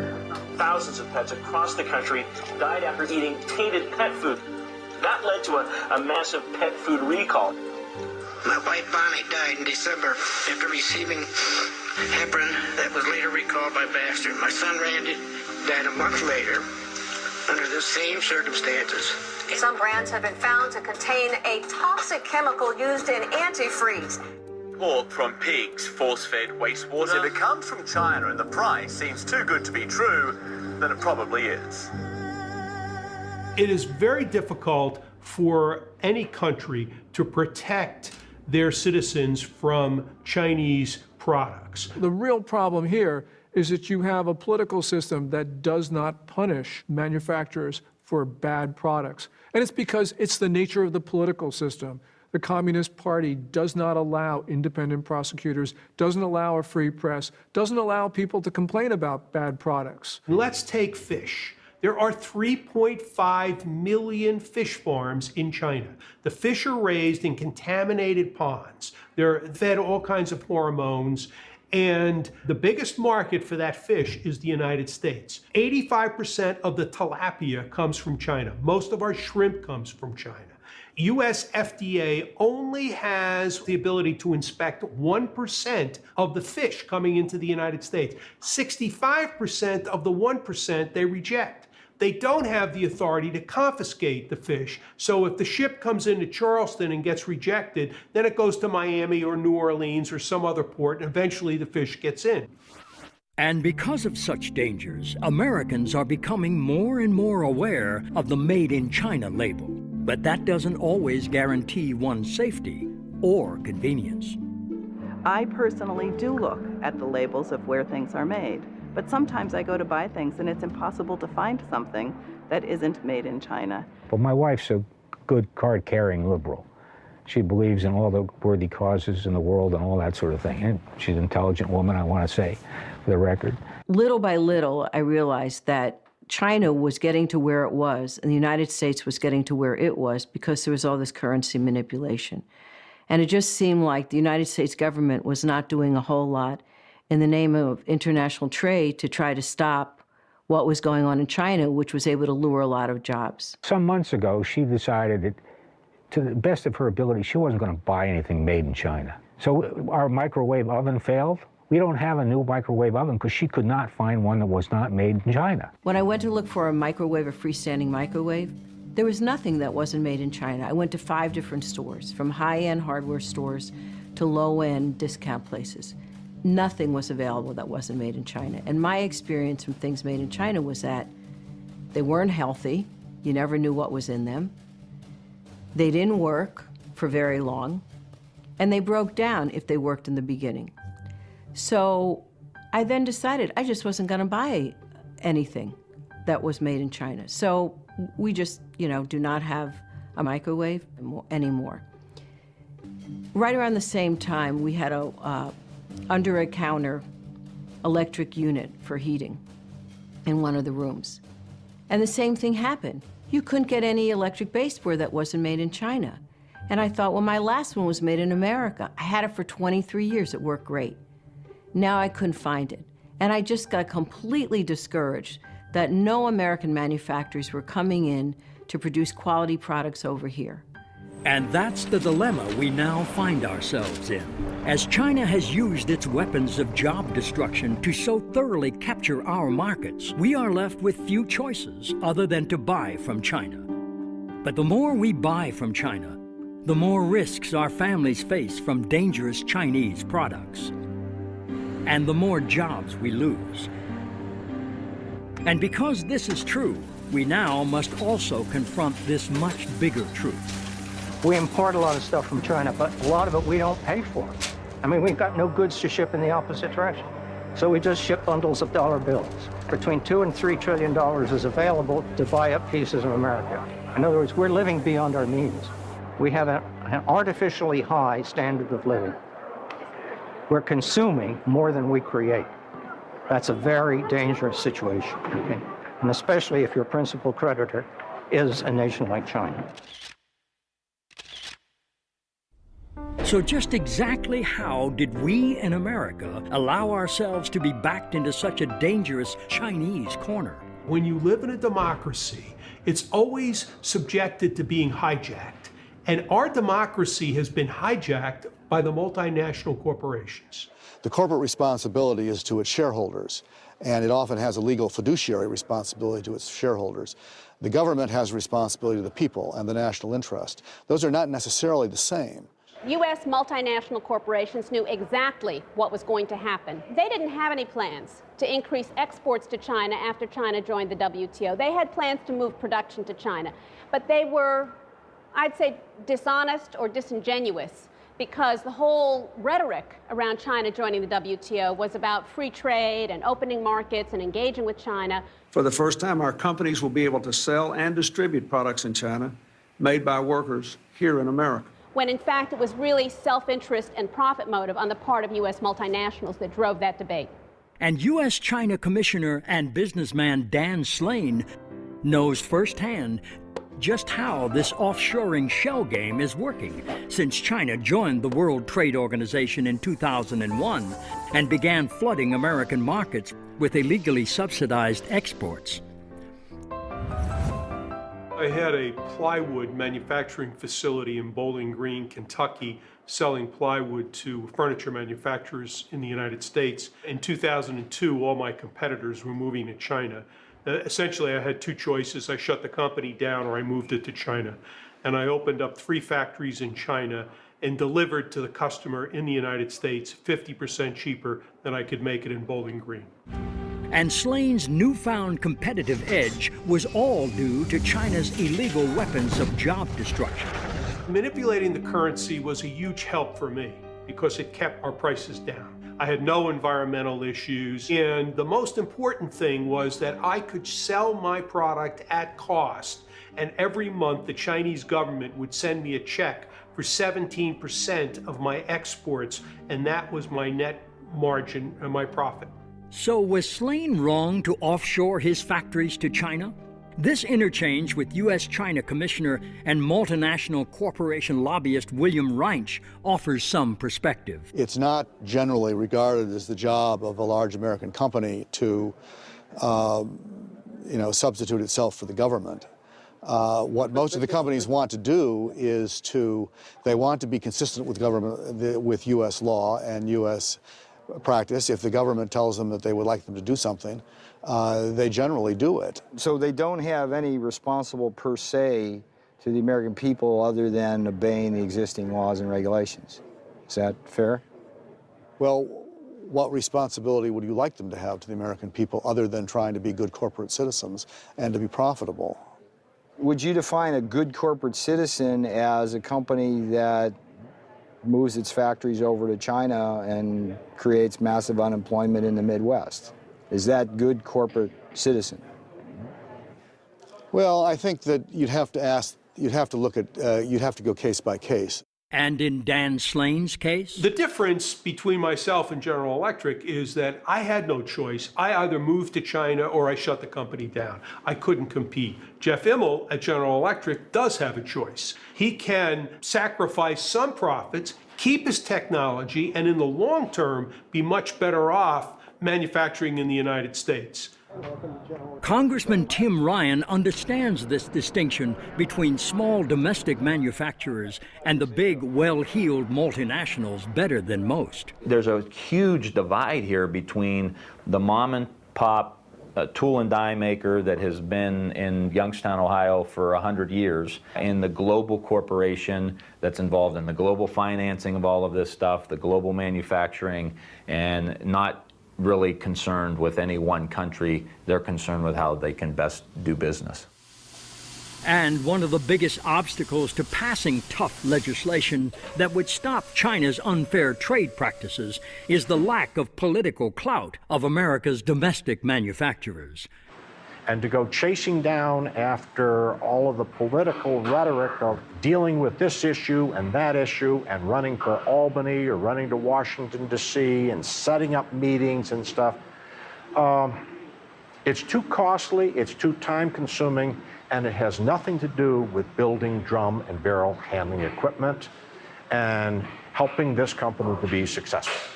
Speaker 21: Thousands of pets across the country died after eating tainted pet food. That led to a massive pet food recall.
Speaker 25: My wife Bonnie died in December after receiving heparin that was later recalled by Baxter. My son Randy died a month later under the same circumstances.
Speaker 18: Some brands have been found to contain a toxic chemical used in antifreeze.
Speaker 20: Pork from pigs, force-fed wastewater. If it comes from China and the price seems too good to be true, then it probably is.
Speaker 23: It is very difficult for any country to protect their citizens from Chinese products.
Speaker 26: The real problem here is that you have a political system that does not punish manufacturers for bad products. And it's because it's the nature of the political system. The Communist Party does not allow independent prosecutors, doesn't allow a free press, doesn't allow people to complain about bad products.
Speaker 23: Let's take fish. There are 3.5 million fish farms in China. The fish are raised in contaminated ponds. They're fed all kinds of hormones. And the biggest market for that fish is the United States. 85% of the tilapia comes from China. Most of our shrimp comes from China. US FDA only has the ability to inspect 1% of the fish coming into the United States. 65% of the 1% they reject. They don't have the authority to confiscate the fish. So if the ship comes into Charleston and gets rejected, then it goes to Miami or New Orleans or some other port, and eventually the fish gets in.
Speaker 4: And because of such dangers, Americans are becoming more and more aware of the Made in China label. But that doesn't always guarantee one's safety or convenience.
Speaker 7: I personally do look at the labels of where things are made. But sometimes I go to buy things and it's impossible to find something that isn't made in China.
Speaker 28: But my wife's a good card-carrying liberal. She believes in all the worthy causes in the world and all that sort of thing. And she's an intelligent woman, I want to say, for the record.
Speaker 29: Little by little, I realized that China was getting to where it was, and the United States was getting to where it was because there was all this currency manipulation. And it just seemed like the United States government was not doing a whole lot in the name of international trade to try to stop what was going on in China, which was able to lure a lot of jobs.
Speaker 28: Some months ago, she decided that, to the best of her ability, she wasn't going to buy anything made in China. So our microwave oven failed. We don't have a new microwave oven because she could not find one that was not made in China.
Speaker 29: When I went to look for a microwave, a freestanding microwave, there was nothing that wasn't made in China. I went to 5 different stores, from high-end hardware stores to low-end discount places. Nothing was available that wasn't made in China. And my experience from things made in China was that they weren't healthy. You never knew what was in them. They didn't work for very long. And they broke down if they worked in the beginning. So I then decided I just wasn't going to buy anything that was made in China. So we just, do not have a microwave anymore. Right around the same time, we had a under-a-counter electric unit for heating in one of the rooms. And the same thing happened. You couldn't get any electric baseboard that wasn't made in China. And I thought, well, my last one was made in America. I had it for 23 years. It worked great. Now I couldn't find it. And I just got completely discouraged that no American manufacturers were coming in to produce quality products over here.
Speaker 4: And that's the dilemma we now find ourselves in. As China has used its weapons of job destruction to so thoroughly capture our markets, we are left with few choices other than to buy from China. But the more we buy from China, the more risks our families face from dangerous Chinese products, and the more jobs we lose. And because this is true, we now must also confront this much bigger truth.
Speaker 11: We import a lot of stuff from China, but a lot of it we don't pay for. I mean, we've got no goods to ship in the opposite direction. So we just ship bundles of dollar bills. Between $2 and $3 trillion is available to buy up pieces of America. In other words, we're living beyond our means. We have an artificially high standard of living. We're consuming more than we create. That's a very dangerous situation, okay? And especially if your principal creditor is a nation like China.
Speaker 4: So just exactly how did we in America allow ourselves to be backed into such a dangerous Chinese corner?
Speaker 23: When you live in a democracy, it's always subjected to being hijacked. And our democracy has been hijacked by the multinational corporations.
Speaker 1: The corporate responsibility is to its shareholders, and it often has a legal fiduciary responsibility to its shareholders. The government has responsibility to the people and the national interest. Those are not necessarily the same.
Speaker 2: U.S. multinational corporations knew exactly what was going to happen. They didn't have any plans to increase exports to China after China joined the WTO. They had plans to move production to China, but they were, I'd say, dishonest or disingenuous, because the whole rhetoric around China joining the WTO was about free trade and opening markets and engaging with China.
Speaker 5: For the first time, our companies will be able to sell and distribute products in China made by workers here in America,
Speaker 2: when in fact it was really self-interest and profit motive on the part of U.S. multinationals that drove that debate.
Speaker 4: And U.S.-China Commissioner and businessman Dan Slane knows firsthand just how this offshoring shell game is working since China joined the World Trade Organization in 2001 and began flooding American markets with illegally subsidized exports.
Speaker 23: I had a plywood manufacturing facility in Bowling Green, Kentucky, selling plywood to furniture manufacturers in the United States. In 2002, all my competitors were moving to China. Essentially, I had two choices. I shut the company down or I moved it to China. And I opened up 3 factories in China and delivered to the customer in the United States 50% cheaper than I could make it in Bowling Green.
Speaker 4: And Slane's newfound competitive edge was all due to China's illegal weapons of job destruction.
Speaker 23: Manipulating the currency was a huge help for me because it kept our prices down. I had no environmental issues, and the most important thing was that I could sell my product at cost, and every month the Chinese government would send me a check for 17% of my exports, and that was my net margin and my profit.
Speaker 4: So was Slane wrong to offshore his factories to China? This interchange with U.S.-China Commissioner and multinational corporation lobbyist William Reinsch offers some perspective.
Speaker 1: It's not generally regarded as the job of a large American company to, substitute itself for the government. What most of the companies want to do is they want to be consistent with government, with U.S. law and U.S. practice. If the government tells them that they would like them to do something, they generally do it.
Speaker 9: So they don't have any responsible per se to the American people other than obeying the existing laws and regulations. Is that fair?
Speaker 1: Well, what responsibility would you like them to have to the American people other than trying to be good corporate citizens and to be profitable?
Speaker 9: Would you define a good corporate citizen as a company that moves its factories over to China and creates massive unemployment in the Midwest? Is that good corporate citizen?
Speaker 1: Well, I think that you'd have to go case by case.
Speaker 4: And in Dan Slane's case?
Speaker 23: The difference between myself and General Electric is that I had no choice. I either moved to China or I shut the company down. I couldn't compete. Jeff Immelt at General Electric does have a choice. He can sacrifice some profits, keep his technology, and in the long term, be much better off manufacturing in the United States.
Speaker 4: Congressman Tim Ryan understands this distinction between small domestic manufacturers and the big, well-heeled multinationals better than most.
Speaker 6: There's a huge divide here between the mom and pop tool and die maker that has been in Youngstown, Ohio for 100 years, and the global corporation that's involved in the global financing of all of this stuff, the global manufacturing, and not really concerned with any one country. They're concerned with how they can best do business.
Speaker 4: And one of the biggest obstacles to passing tough legislation that would stop China's unfair trade practices is the lack of political clout of America's domestic manufacturers.
Speaker 8: And to go chasing down after all of the political rhetoric of dealing with this issue and that issue and running for Albany or running to Washington, D.C. and setting up meetings and stuff, it's too costly, it's too time-consuming, and it has nothing to do with building drum and barrel handling equipment and helping this company to be successful.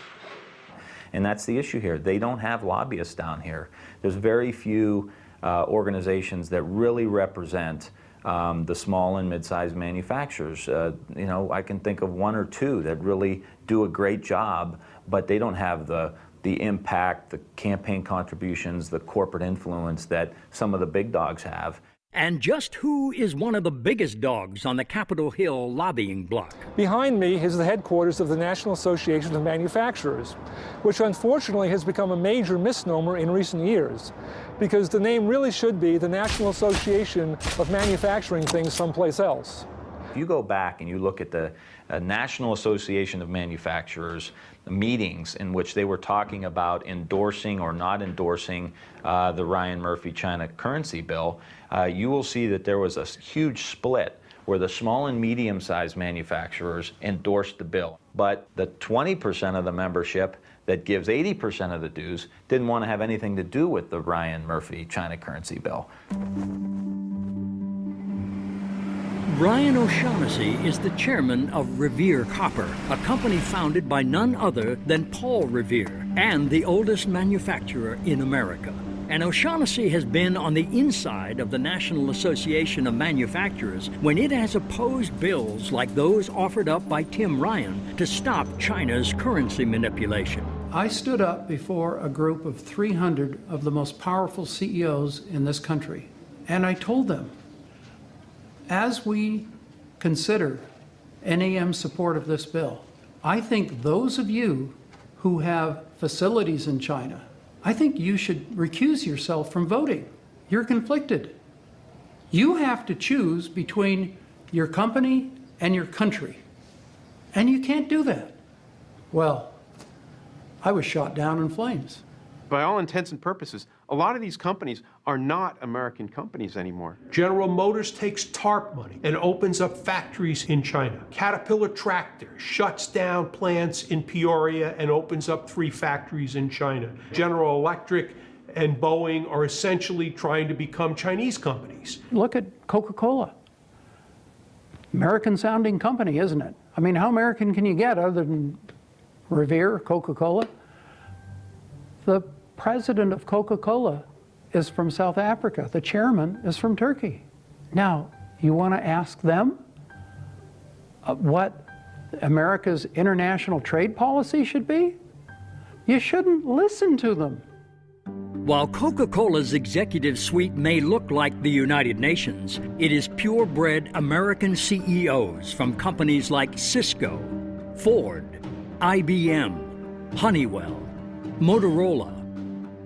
Speaker 6: And that's the issue here. They don't have lobbyists down here. There's very few organizations that really represent the small and mid-sized manufacturers. You know, I can think of one or two that really do a great job, but they don't have the impact, the campaign contributions, the corporate influence that some of the big dogs have.
Speaker 4: And just who is one of the biggest dogs on the Capitol Hill lobbying block?
Speaker 26: Behind me is the headquarters of the National Association of Manufacturers, which unfortunately has become a major misnomer in recent years, because the name really should be the National Association of Manufacturing Things Someplace Else.
Speaker 6: If you go back and you look at the National Association of Manufacturers meetings in which they were talking about endorsing or not endorsing the Ryan Murphy China currency bill, you will see that there was a huge split where the small and medium-sized manufacturers endorsed the bill. But the 20% of the membership that gives 80% of the dues didn't want to have anything to do with the Ryan Murphy China currency bill.
Speaker 4: Brian O'Shaughnessy is the chairman of Revere Copper, a company founded by none other than Paul Revere, and the oldest manufacturer in America. And O'Shaughnessy has been on the inside of the National Association of Manufacturers when it has opposed bills like those offered up by Tim Ryan to stop China's currency manipulation.
Speaker 5: I stood up before a group of 300 of the most powerful CEOs in this country, and I told them, as we consider NAM's support of this bill, I think those of you who have facilities in China, I think you should recuse yourself from voting. You're conflicted. You have to choose between your company and your country, and you can't do that. Well, I was shot down in flames.
Speaker 15: By all intents and purposes, a lot of these companies are not American companies anymore.
Speaker 23: General Motors takes TARP money and opens up factories in China. Caterpillar Tractor shuts down plants in Peoria and opens up 3 factories in China. General Electric and Boeing are essentially trying to become Chinese companies.
Speaker 5: Look at Coca-Cola. American-sounding company, isn't it? I mean, how American can you get other than Revere, Coca-Cola? The president of Coca-Cola is from South Africa. The chairman is from Turkey. Now, you want to ask them what America's international trade policy should be? You shouldn't listen to them.
Speaker 4: While Coca-Cola's executive suite may look like the United Nations, it is purebred American CEOs from companies like Cisco, Ford, IBM, Honeywell, Motorola,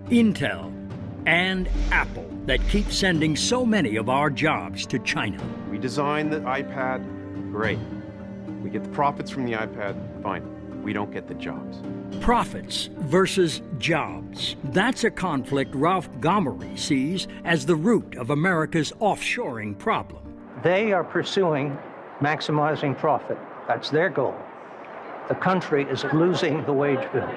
Speaker 4: Intel, and Apple that keep sending so many of our jobs to China.
Speaker 15: We design the iPad, great. We get the profits from the iPad, fine. We don't get the jobs.
Speaker 4: Profits versus jobs. That's a conflict Ralph Gomery sees as the root of America's offshoring problem.
Speaker 10: They are pursuing maximizing profit.
Speaker 3: That's their goal. The country is losing the wage bill,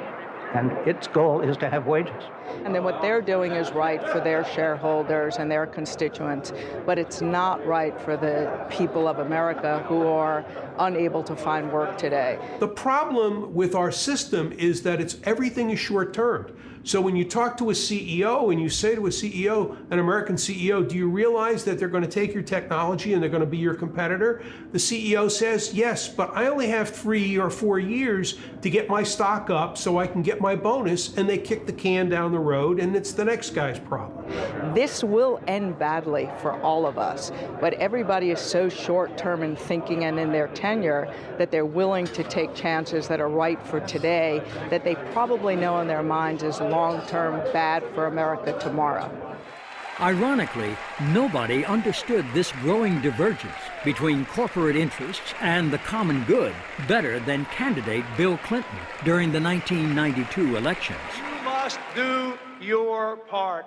Speaker 3: and its goal is to have wages.
Speaker 10: And then what they're doing is right for their shareholders and their constituents, but it's not right for the people of America who are unable to find work today.
Speaker 23: The problem with our system is that everything is short-term. So when you talk to a CEO and you say to a CEO, an American CEO, do you realize that they're going to take your technology and they're going to be your competitor? The CEO says, yes, but I only have 3 or 4 years to get my stock up so I can get my bonus, and they kick the can down the road, and it's the next guy's problem.
Speaker 10: This will end badly for all of us, but everybody is so short-term in thinking and in their tenure that they're willing to take chances that are right for today, that they probably know in their minds is long-term bad for America tomorrow.
Speaker 4: Ironically, nobody understood this growing divergence between corporate interests and the common good better than candidate Bill Clinton during the 1992 elections.
Speaker 12: You must do your part.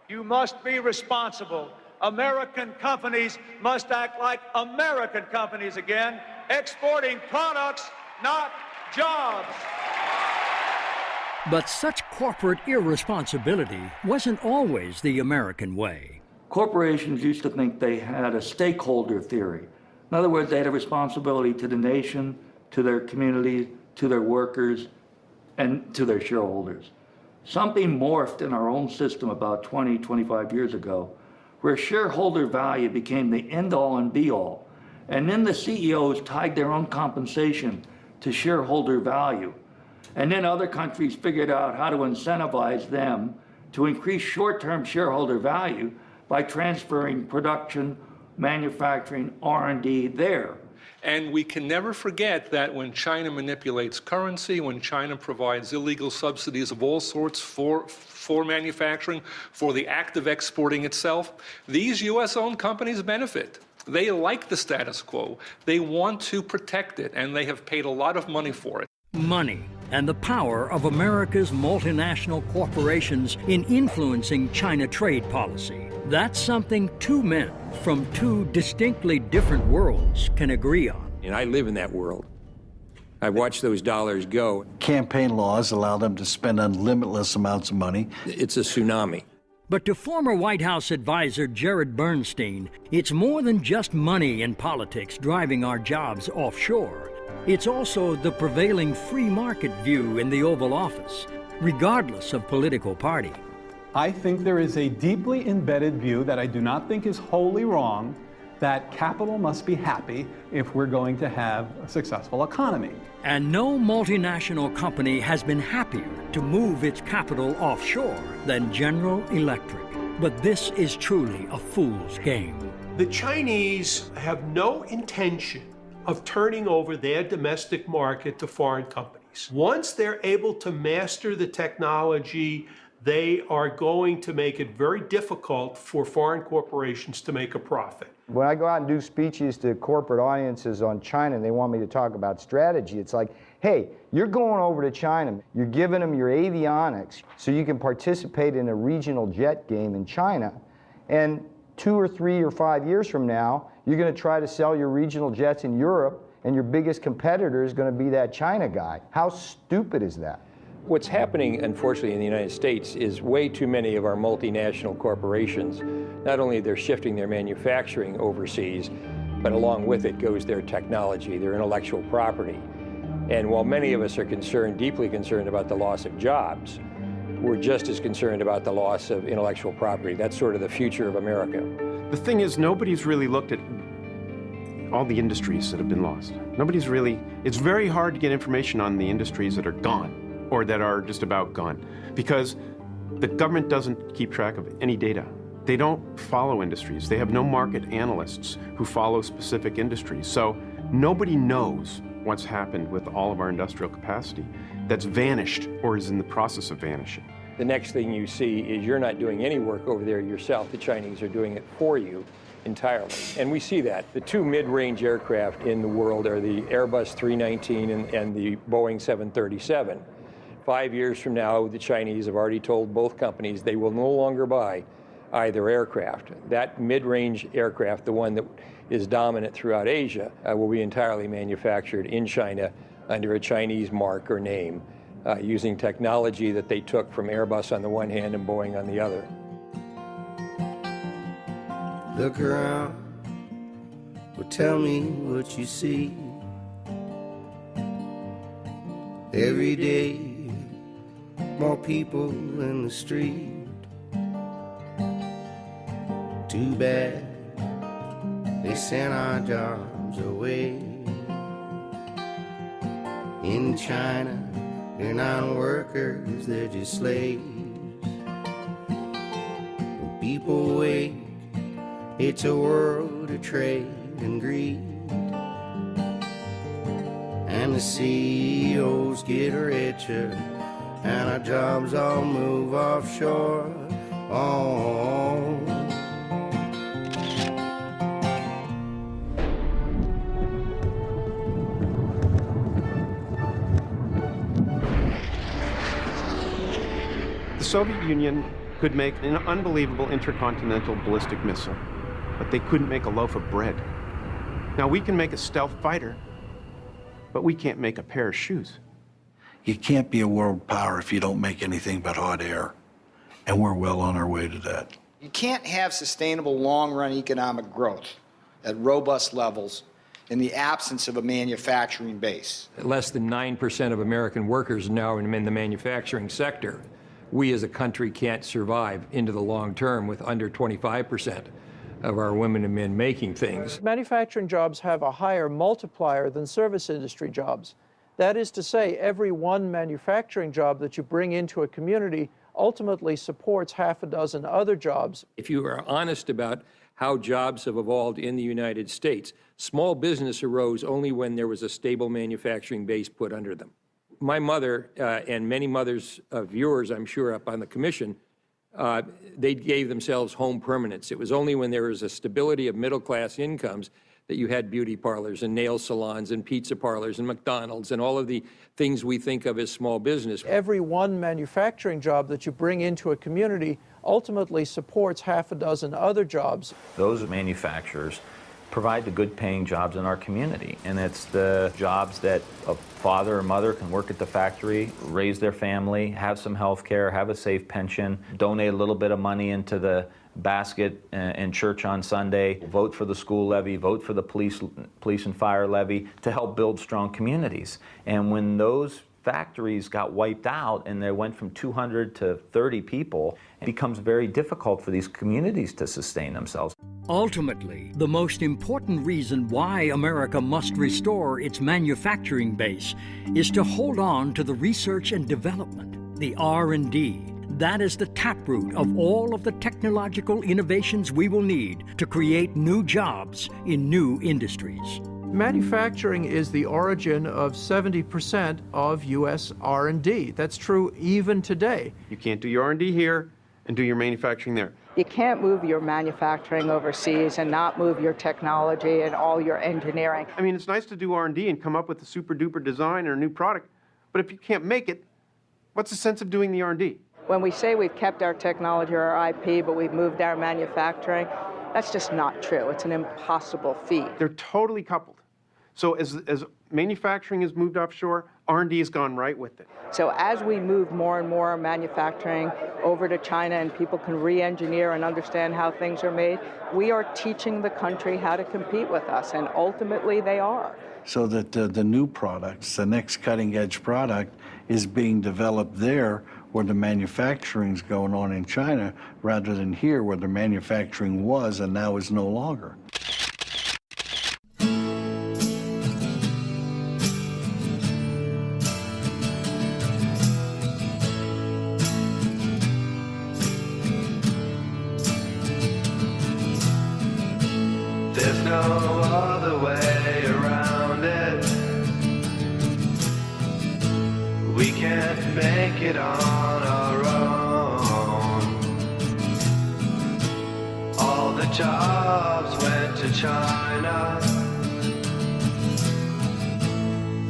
Speaker 12: You must be responsible. American companies must act like American companies again, exporting products, not jobs.
Speaker 4: But such corporate irresponsibility wasn't always the American way.
Speaker 13: Corporations used to think they had a stakeholder theory. In other words, they had a responsibility to the nation, to their community, to their workers, and to their shareholders. Something morphed in our own system about 20, 25 years ago, where shareholder value became the end-all and be-all. And then the CEOs tied their own compensation to shareholder value. And then other countries figured out how to incentivize them to increase short-term shareholder value by transferring production, manufacturing, R&D there.
Speaker 14: And we can never forget that when China manipulates currency, when China provides illegal subsidies of all sorts for manufacturing, for the act of exporting itself, these U.S.-owned companies benefit. They like the status quo. They want to protect it, and they have paid a lot of money for it.
Speaker 4: Money and the power of America's multinational corporations in influencing China trade policy. That's something two men from two distinctly different worlds can agree on.
Speaker 17: And I live in that world. I watch those dollars go.
Speaker 22: Campaign laws allow them to spend unlimitless amounts of money.
Speaker 17: It's a tsunami.
Speaker 4: But to former White House advisor Jared Bernstein, it's more than just money in politics driving our jobs offshore. It's also the prevailing free market view in the Oval Office, regardless of political party.
Speaker 24: I think there is a deeply embedded view that I do not think is wholly wrong, that capital must be happy if we're going to have a successful economy.
Speaker 4: And no multinational company has been happier to move its capital offshore than General Electric. But this is truly a fool's game.
Speaker 23: The Chinese have no intention of turning over their domestic market to foreign companies. Once they're able to master the technology, they are going to make it very difficult for foreign corporations to make a profit.
Speaker 9: When I go out and do speeches to corporate audiences on China and they want me to talk about strategy, it's like, hey, you're going over to China, you're giving them your avionics so you can participate in a regional jet game in China, and 2 or 3 or 5 years from now, you're going to try to sell your regional jets in Europe, and your biggest competitor is going to be that China guy. How stupid is that?
Speaker 17: What's happening, unfortunately, in the United States is way too many of our multinational corporations, not only they're shifting their manufacturing overseas, but along with it goes their technology, their intellectual property. And while many of us are concerned, deeply concerned about the loss of jobs, we're just as concerned about the loss of intellectual property. That's sort of the future of America.
Speaker 15: The thing is, nobody's really looked at all the industries that have been lost. It's very hard to get information on the industries that are gone or that are just about gone because the government doesn't keep track of any data. They don't follow industries. They have no market analysts who follow specific industries. So nobody knows what's happened with all of our industrial capacity that's vanished or is in the process of vanishing.
Speaker 17: The next thing you see is you're not doing any work over there yourself. The Chinese are doing it for you entirely. And we see that. The two mid-range aircraft in the world are the Airbus 319 and the Boeing 737. 5 years from now, the Chinese have already told both companies they will no longer buy either aircraft. That mid-range aircraft, the one that is dominant throughout Asia, will be entirely manufactured in China under a Chinese mark or name, using technology that they took from Airbus on the one hand and Boeing on the other.
Speaker 7: Look around, well, tell me what you see. Every day, more people in the street. Too bad they sent our jobs away. In China, they're not workers, they're just slaves. When people wake, it's a world of trade and greed. And the CEOs get richer, and our jobs all move offshore. Oh.
Speaker 15: The Soviet Union could make an unbelievable intercontinental ballistic missile, but they couldn't make a loaf of bread. Now, we can make a stealth fighter, but we can't make a pair of shoes.
Speaker 22: You can't be a world power if you don't make anything but hot air, and we're well on our way to that.
Speaker 16: You can't have sustainable long-run economic growth at robust levels in the absence of a manufacturing base.
Speaker 17: Less than 9% of American workers now are in the manufacturing sector. We as a country can't survive into the long term with under 25% of our women and men making things.
Speaker 26: Manufacturing jobs have a higher multiplier than service industry jobs. That is to say, every one manufacturing job that you bring into a community ultimately supports half a dozen other jobs.
Speaker 17: If you are honest about how jobs have evolved in the United States, small business arose only when there was a stable manufacturing base put under them. My mother and many mothers of viewers, I'm sure, up on the commission, they gave themselves home permanence. It was only when there was a stability of middle-class incomes that you had beauty parlors and nail salons and pizza parlors and McDonald's and all of the things we think of as small business.
Speaker 26: Every one manufacturing job that you bring into a community ultimately supports half a dozen other jobs.
Speaker 6: Those manufacturers provide the good-paying jobs in our community, and it's the jobs that a father or mother can work at the factory, raise their family, have some health care, have a safe pension, donate a little bit of money into the basket in church on Sunday, vote for the school levy, vote for the police and fire levy to help build strong communities. And when those factories got wiped out and they went from 200 to 30 people, it becomes very difficult for these communities to sustain themselves.
Speaker 4: Ultimately, the most important reason why America must restore its manufacturing base is to hold on to the research and development, the R&D. That is the taproot of all of the technological innovations we will need to create new jobs in new industries.
Speaker 26: Manufacturing is the origin of 70% of U.S. R&D. That's true even today.
Speaker 15: You can't do your R&D here and do your manufacturing there.
Speaker 10: You can't move your manufacturing overseas and not move your technology and all your engineering.
Speaker 15: I mean, it's nice to do R&D and come up with a super-duper design or a new product, but if you can't make it, what's the sense of doing the R&D?
Speaker 10: When we say we've kept our technology or our IP, but we've moved our manufacturing, that's just not true. It's an impossible feat.
Speaker 15: They're totally coupled. So as manufacturing has moved offshore, R&D has gone right with it.
Speaker 10: So as we move more and more manufacturing over to China and people can re-engineer and understand how things are made, we are teaching the country how to compete with us, and ultimately they are.
Speaker 22: So that the new products, the next cutting-edge product, is being developed there where the manufacturing's going on in China, rather than here where the manufacturing was and now is no longer.
Speaker 7: There's no other way around it. We can't make it on our own. All the jobs went to China.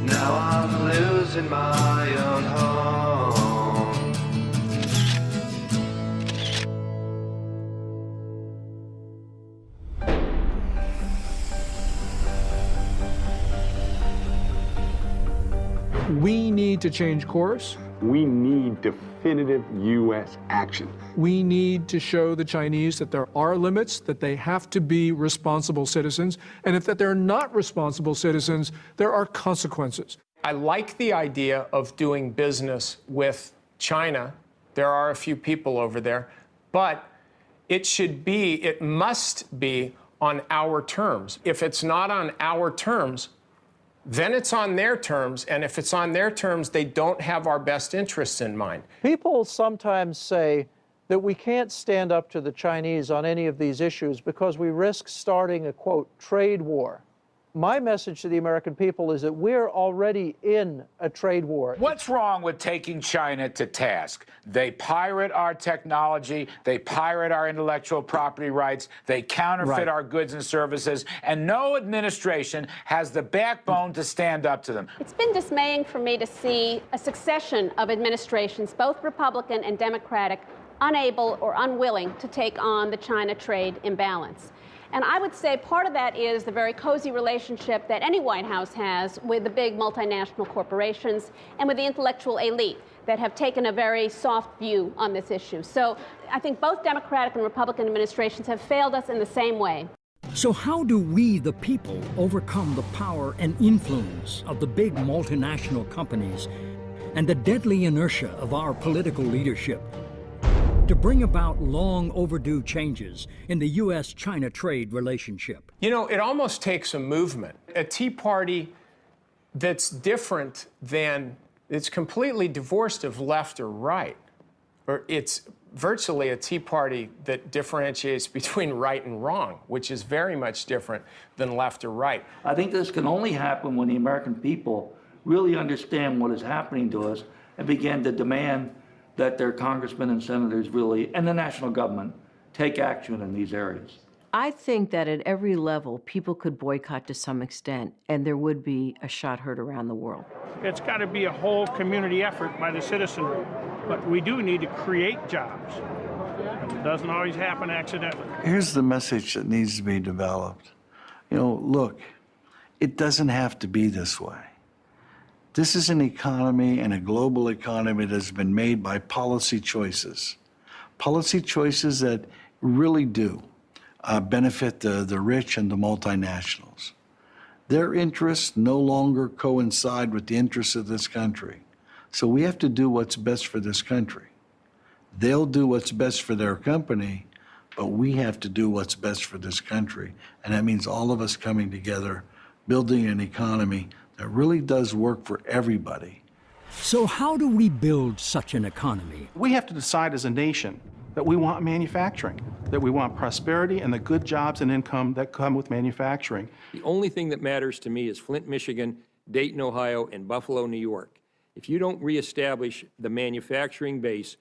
Speaker 7: Now I'm losing my own home.
Speaker 26: to change course.
Speaker 11: We need definitive U.S. action.
Speaker 26: We need to show the Chinese that there are limits, that they have to be responsible citizens, and if that they're not responsible citizens, there are consequences.
Speaker 18: I like the idea of doing business with China. There are a few people over there, but it must be on our terms. If it's not on our terms, then it's on their terms, and if it's on their terms, they don't have our best interests in mind.
Speaker 3: People sometimes say that we can't stand up to the Chinese on any of these issues because we risk starting a, quote, trade war. My message to the American people is that we're already in a trade war.
Speaker 19: What's wrong with taking China to task? They pirate our technology, they pirate our intellectual property rights, they counterfeit our goods and services, and no administration has the backbone to stand up to them.
Speaker 2: It's been dismaying for me to see a succession of administrations, both Republican and Democratic, unable or unwilling to take on the China trade imbalance. And I would say part of that is the very cozy relationship that any White House has with the big multinational corporations and with the intellectual elite that have taken a very soft view on this issue. So I think both Democratic and Republican administrations have failed us in the same way.
Speaker 4: So how do we, the people, overcome the power and influence of the big multinational companies and the deadly inertia of our political leadership to bring about long overdue changes in the U.S.-China trade relationship?
Speaker 18: You know, it almost takes a movement, a Tea Party that's different than, it's completely divorced of left or right, or it's virtually a Tea Party that differentiates between right and wrong, which is very much different than left or right.
Speaker 13: I think this can only happen when the American people really understand what is happening to us and begin to demand that their congressmen and senators really, and the national government, take action in these areas.
Speaker 20: I think that at every level, people could boycott to some extent, and there would be a shot heard around the world.
Speaker 21: It's got to be a whole community effort by the citizenry, but we do need to create jobs. It doesn't always happen accidentally.
Speaker 22: Here's the message that needs to be developed. You know, look, it doesn't have to be this way. This is an economy and a global economy that's been made by policy choices that really do benefit the rich and the multinationals. Their interests no longer coincide with the interests of this country. So we have to do what's best for this country. They'll do what's best for their company, but we have to do what's best for this country. And that means all of us coming together, building an economy that really does work for everybody.
Speaker 4: So how do we build such an economy?
Speaker 15: We have to decide as a nation that we want manufacturing, that we want prosperity and the good jobs and income that come with manufacturing.
Speaker 17: The only thing that matters to me is Flint, Michigan, Dayton, Ohio, and Buffalo, New York. If you don't reestablish the manufacturing base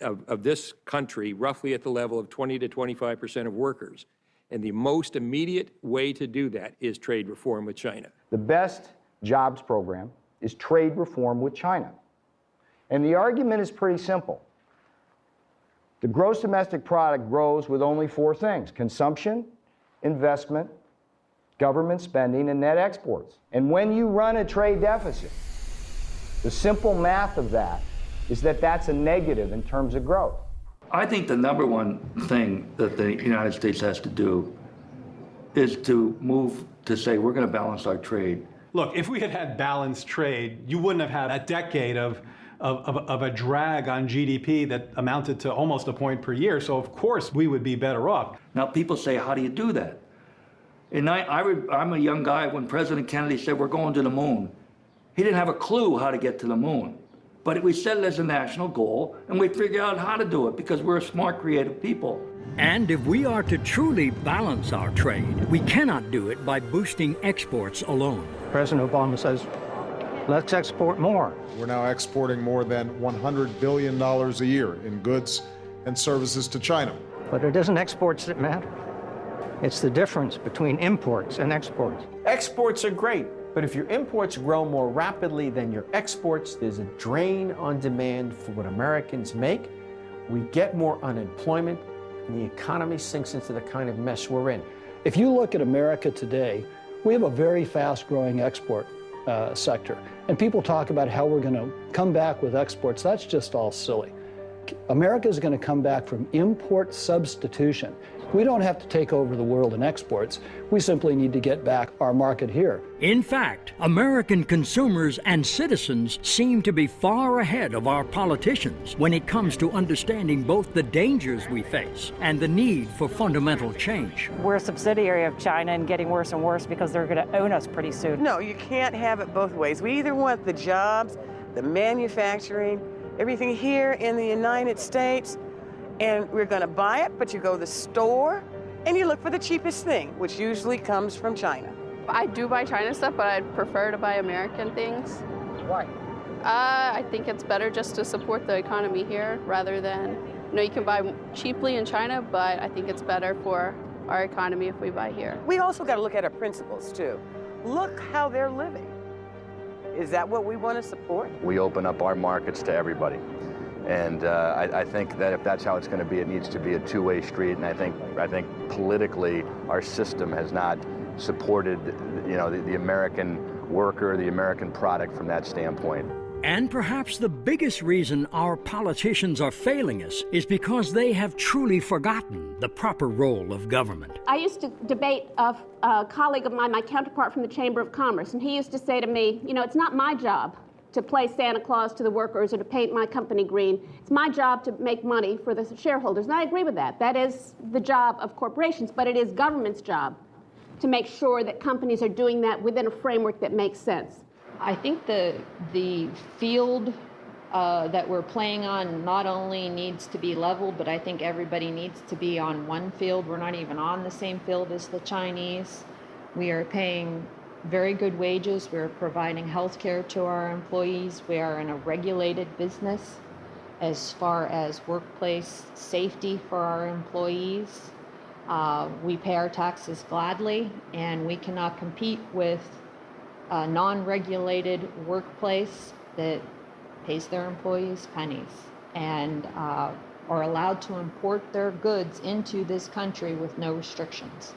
Speaker 17: of this country, roughly at the level of 20 to 25% of workers, and the most immediate way to do that is trade reform with China.
Speaker 9: The best jobs program is trade reform with China. And the argument is pretty simple. The gross domestic product grows with only four things: consumption, investment, government spending, and net exports. And when you run a trade deficit, the simple math of that is that that's a negative in terms of growth.
Speaker 13: I think the number one thing that the United States has to do is to move to say we're going to balance our trade.
Speaker 24: Look, if we had had balanced trade, you wouldn't have had a decade of a drag on GDP that amounted to almost a point per year. So of course we would be better off.
Speaker 13: Now people say, how do you do that? And I'm a young guy when President Kennedy said we're going to the moon. He didn't have a clue how to get to the moon. But we set it as a national goal, and we figured out how to do it because we're a smart, creative people.
Speaker 4: And if we are to truly balance our trade, we cannot do it by boosting exports alone.
Speaker 3: President Obama says, let's export more.
Speaker 25: We're now exporting more than $100 billion a year in goods and services to China.
Speaker 3: But it isn't exports that matter. It's the difference between imports and exports.
Speaker 27: Exports are great, but if your imports grow more rapidly than your exports, there's a drain on demand for what Americans make. We get more unemployment, and the economy sinks into the kind of mess we're in.
Speaker 3: If you look at America today, we have a very fast-growing export.
Speaker 1: sector. And people talk about how we're going to come back with exports. That's just all silly. America is going to come back from import substitution. We don't have to take over the world in exports. We simply need to get back our market here.
Speaker 4: In fact, American consumers and citizens seem to be far ahead of our politicians when it comes to understanding both the dangers we face and the need for fundamental change.
Speaker 5: We're a subsidiary of China and getting worse and worse because they're going to own us pretty soon.
Speaker 8: No, you can't have it both ways. We either want the jobs, the manufacturing, everything here in the United States, and we're going to buy it, but you go to the store and you look for the cheapest thing, which usually comes from China.
Speaker 12: I do buy China stuff, but I'd prefer to buy American things.
Speaker 8: Why?
Speaker 12: I think it's better just to support the economy here rather than, you can buy cheaply in China, but I think it's better for our economy if we buy here.
Speaker 8: We also got to look at our principles too. Look how they're living. Is that what we want to support?
Speaker 14: We open up our markets to everybody. And I think that if that's how it's going to be, it needs to be a two-way street. And I think politically, our system has not supported, the American worker, the American product from that standpoint.
Speaker 4: And perhaps the biggest reason our politicians are failing us is because they have truly forgotten the proper role of government.
Speaker 2: I used to debate a colleague of mine, my counterpart from the Chamber of Commerce, and he used to say to me, it's not my job to play Santa Claus to the workers or to paint my company green. It's my job to make money for the shareholders. And I agree with that. That is the job of corporations, but it is government's job to make sure that companies are doing that within a framework that makes sense.
Speaker 16: I think the field that we're playing on not only needs to be level, but I think everybody needs to be on one field. We're not even on the same field as the Chinese. We are paying very good wages. We're providing health care to our employees. We are in a regulated business as far as workplace safety for our employees. We pay our taxes gladly, and we cannot compete with a non-regulated workplace that pays their employees pennies and are allowed to import their goods into this country with no restrictions.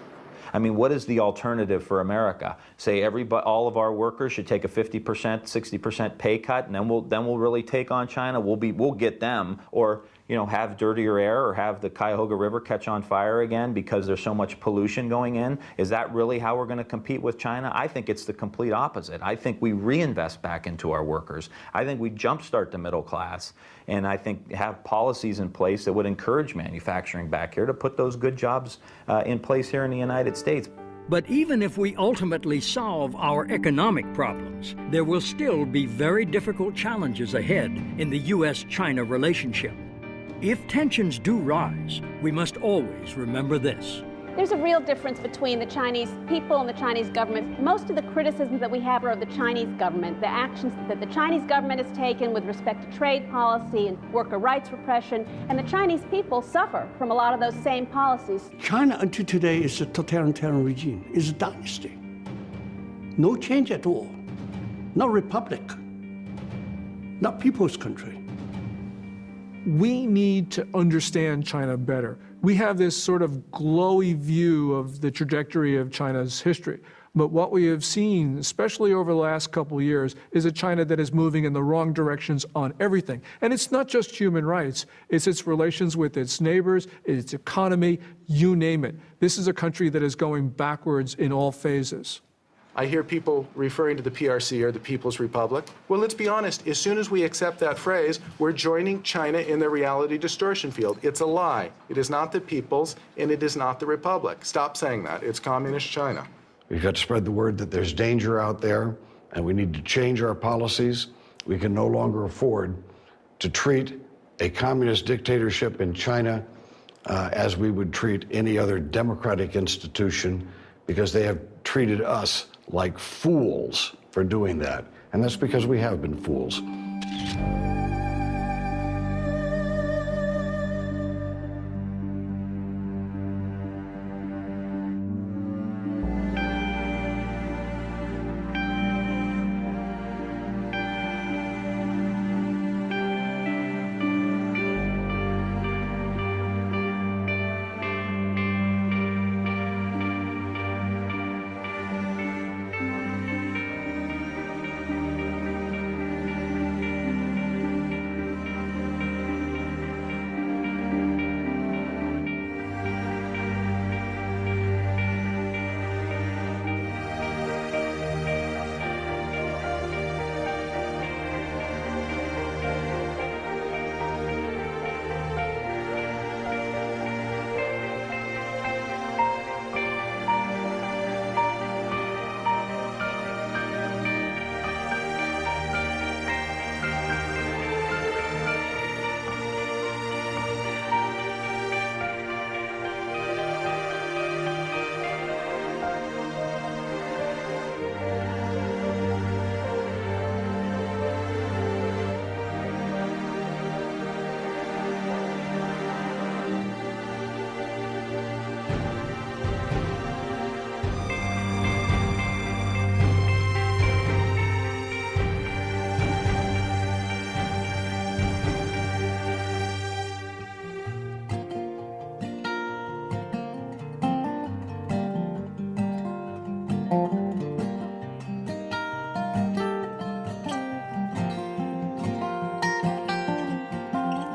Speaker 6: I mean, what is the alternative for America? Say all of our workers should take a 50%, 60% pay cut, and then we'll really take on China. We'll get them, or have dirtier air, or have the Cuyahoga River catch on fire again because there's so much pollution going in. Is that really how we're going to compete with China? I think it's the complete opposite. I think we reinvest back into our workers. I think we jumpstart the middle class, and I think have policies in place that would encourage manufacturing back here to put those good jobs in place here in the United States.
Speaker 4: But even if we ultimately solve our economic problems, there will still be very difficult challenges ahead in the U.S.-China relationship. If tensions do rise, we must always remember this.
Speaker 2: There's a real difference between the Chinese people and the Chinese government. Most of the criticisms that we have are of the Chinese government, the actions that the Chinese government has taken with respect to trade policy and worker rights repression, and the Chinese people suffer from a lot of those same policies.
Speaker 23: China until today is a totalitarian regime, is a dynasty. No change at all. Not republic, not people's country.
Speaker 26: We need to understand China better. We have this sort of glowy view of the trajectory of China's history. But what we have seen, especially over the last couple of years, is a China that is moving in the wrong directions on everything. And it's not just human rights. It's its relations with its neighbors, its economy, you name it. This is a country that is going backwards in all phases.
Speaker 28: I hear people referring to the PRC or the People's Republic. Well, let's be honest. As soon as we accept that phrase, we're joining China in the reality distortion field. It's a lie. It is not the People's, and it is not the Republic. Stop saying that. It's Communist China.
Speaker 29: We've got to spread the word that there's danger out there, and we need to change our policies. We can no longer afford to treat a communist dictatorship in China as we would treat any other democratic institution, because they have treated us like fools for doing that. And that's because we have been fools.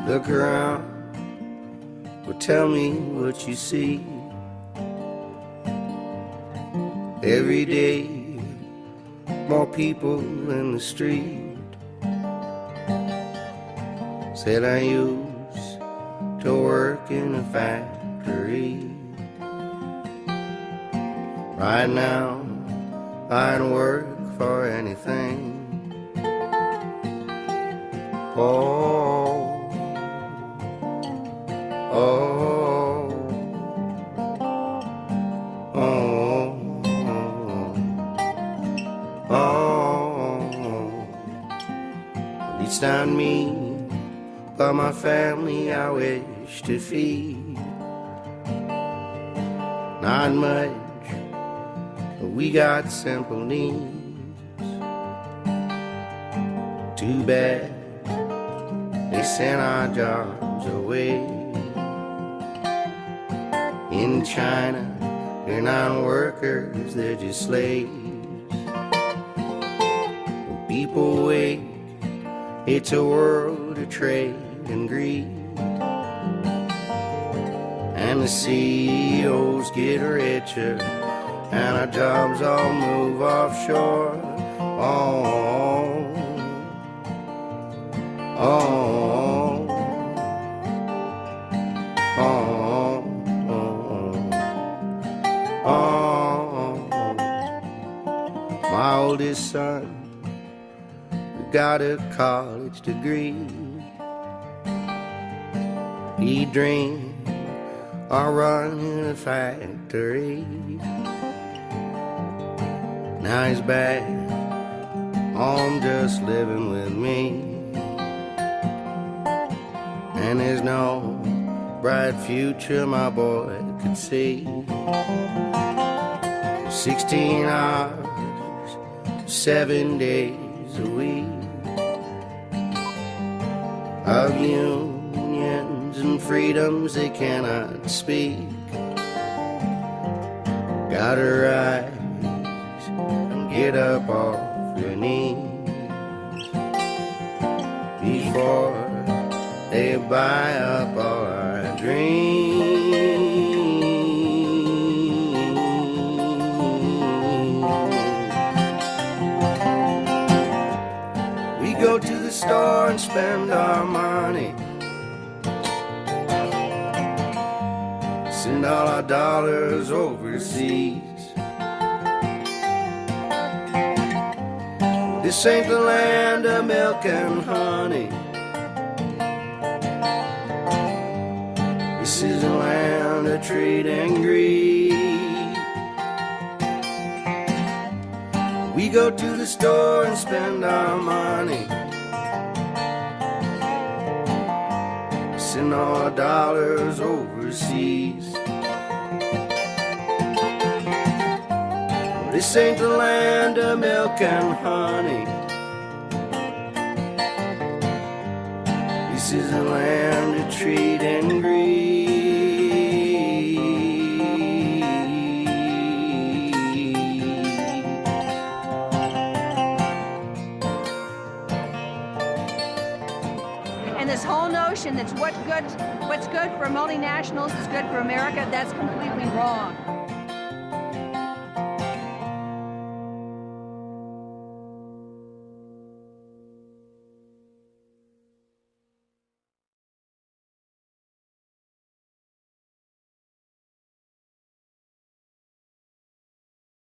Speaker 7: Look around, well, tell me what you see. Every day, more people in the street. Said I used to work in a factory. Right now, I'd work for anything. Oh, oh, oh, oh. At least on me, but my family I wish to feed. Not much, but we got simple needs. Too bad they sent our jobs away. In China, they're not workers, they're just slaves. When people wake, it's a world of trade and greed. And the CEOs get richer, and our jobs all move offshore. Oh, oh, oh, oh, oh. My oldest son got a college degree. He dreamed of running a factory. Now he's back home just living with me. And there's no bright future my boy could see. 16 hours, 7 days a week of unions and freedoms they cannot speak. Gotta rise and get up off your knees before they buy up all our dreams. We go to the store and spend our money, send all our dollars overseas. This ain't the land of milk and honey. This is a land of trade and greed. We go to the store and spend our money, send all our dollars overseas. This ain't the land of milk and honey. This is a land of trade and greed.
Speaker 10: And this whole notion that what's good for multinationals is good for America, that's completely wrong.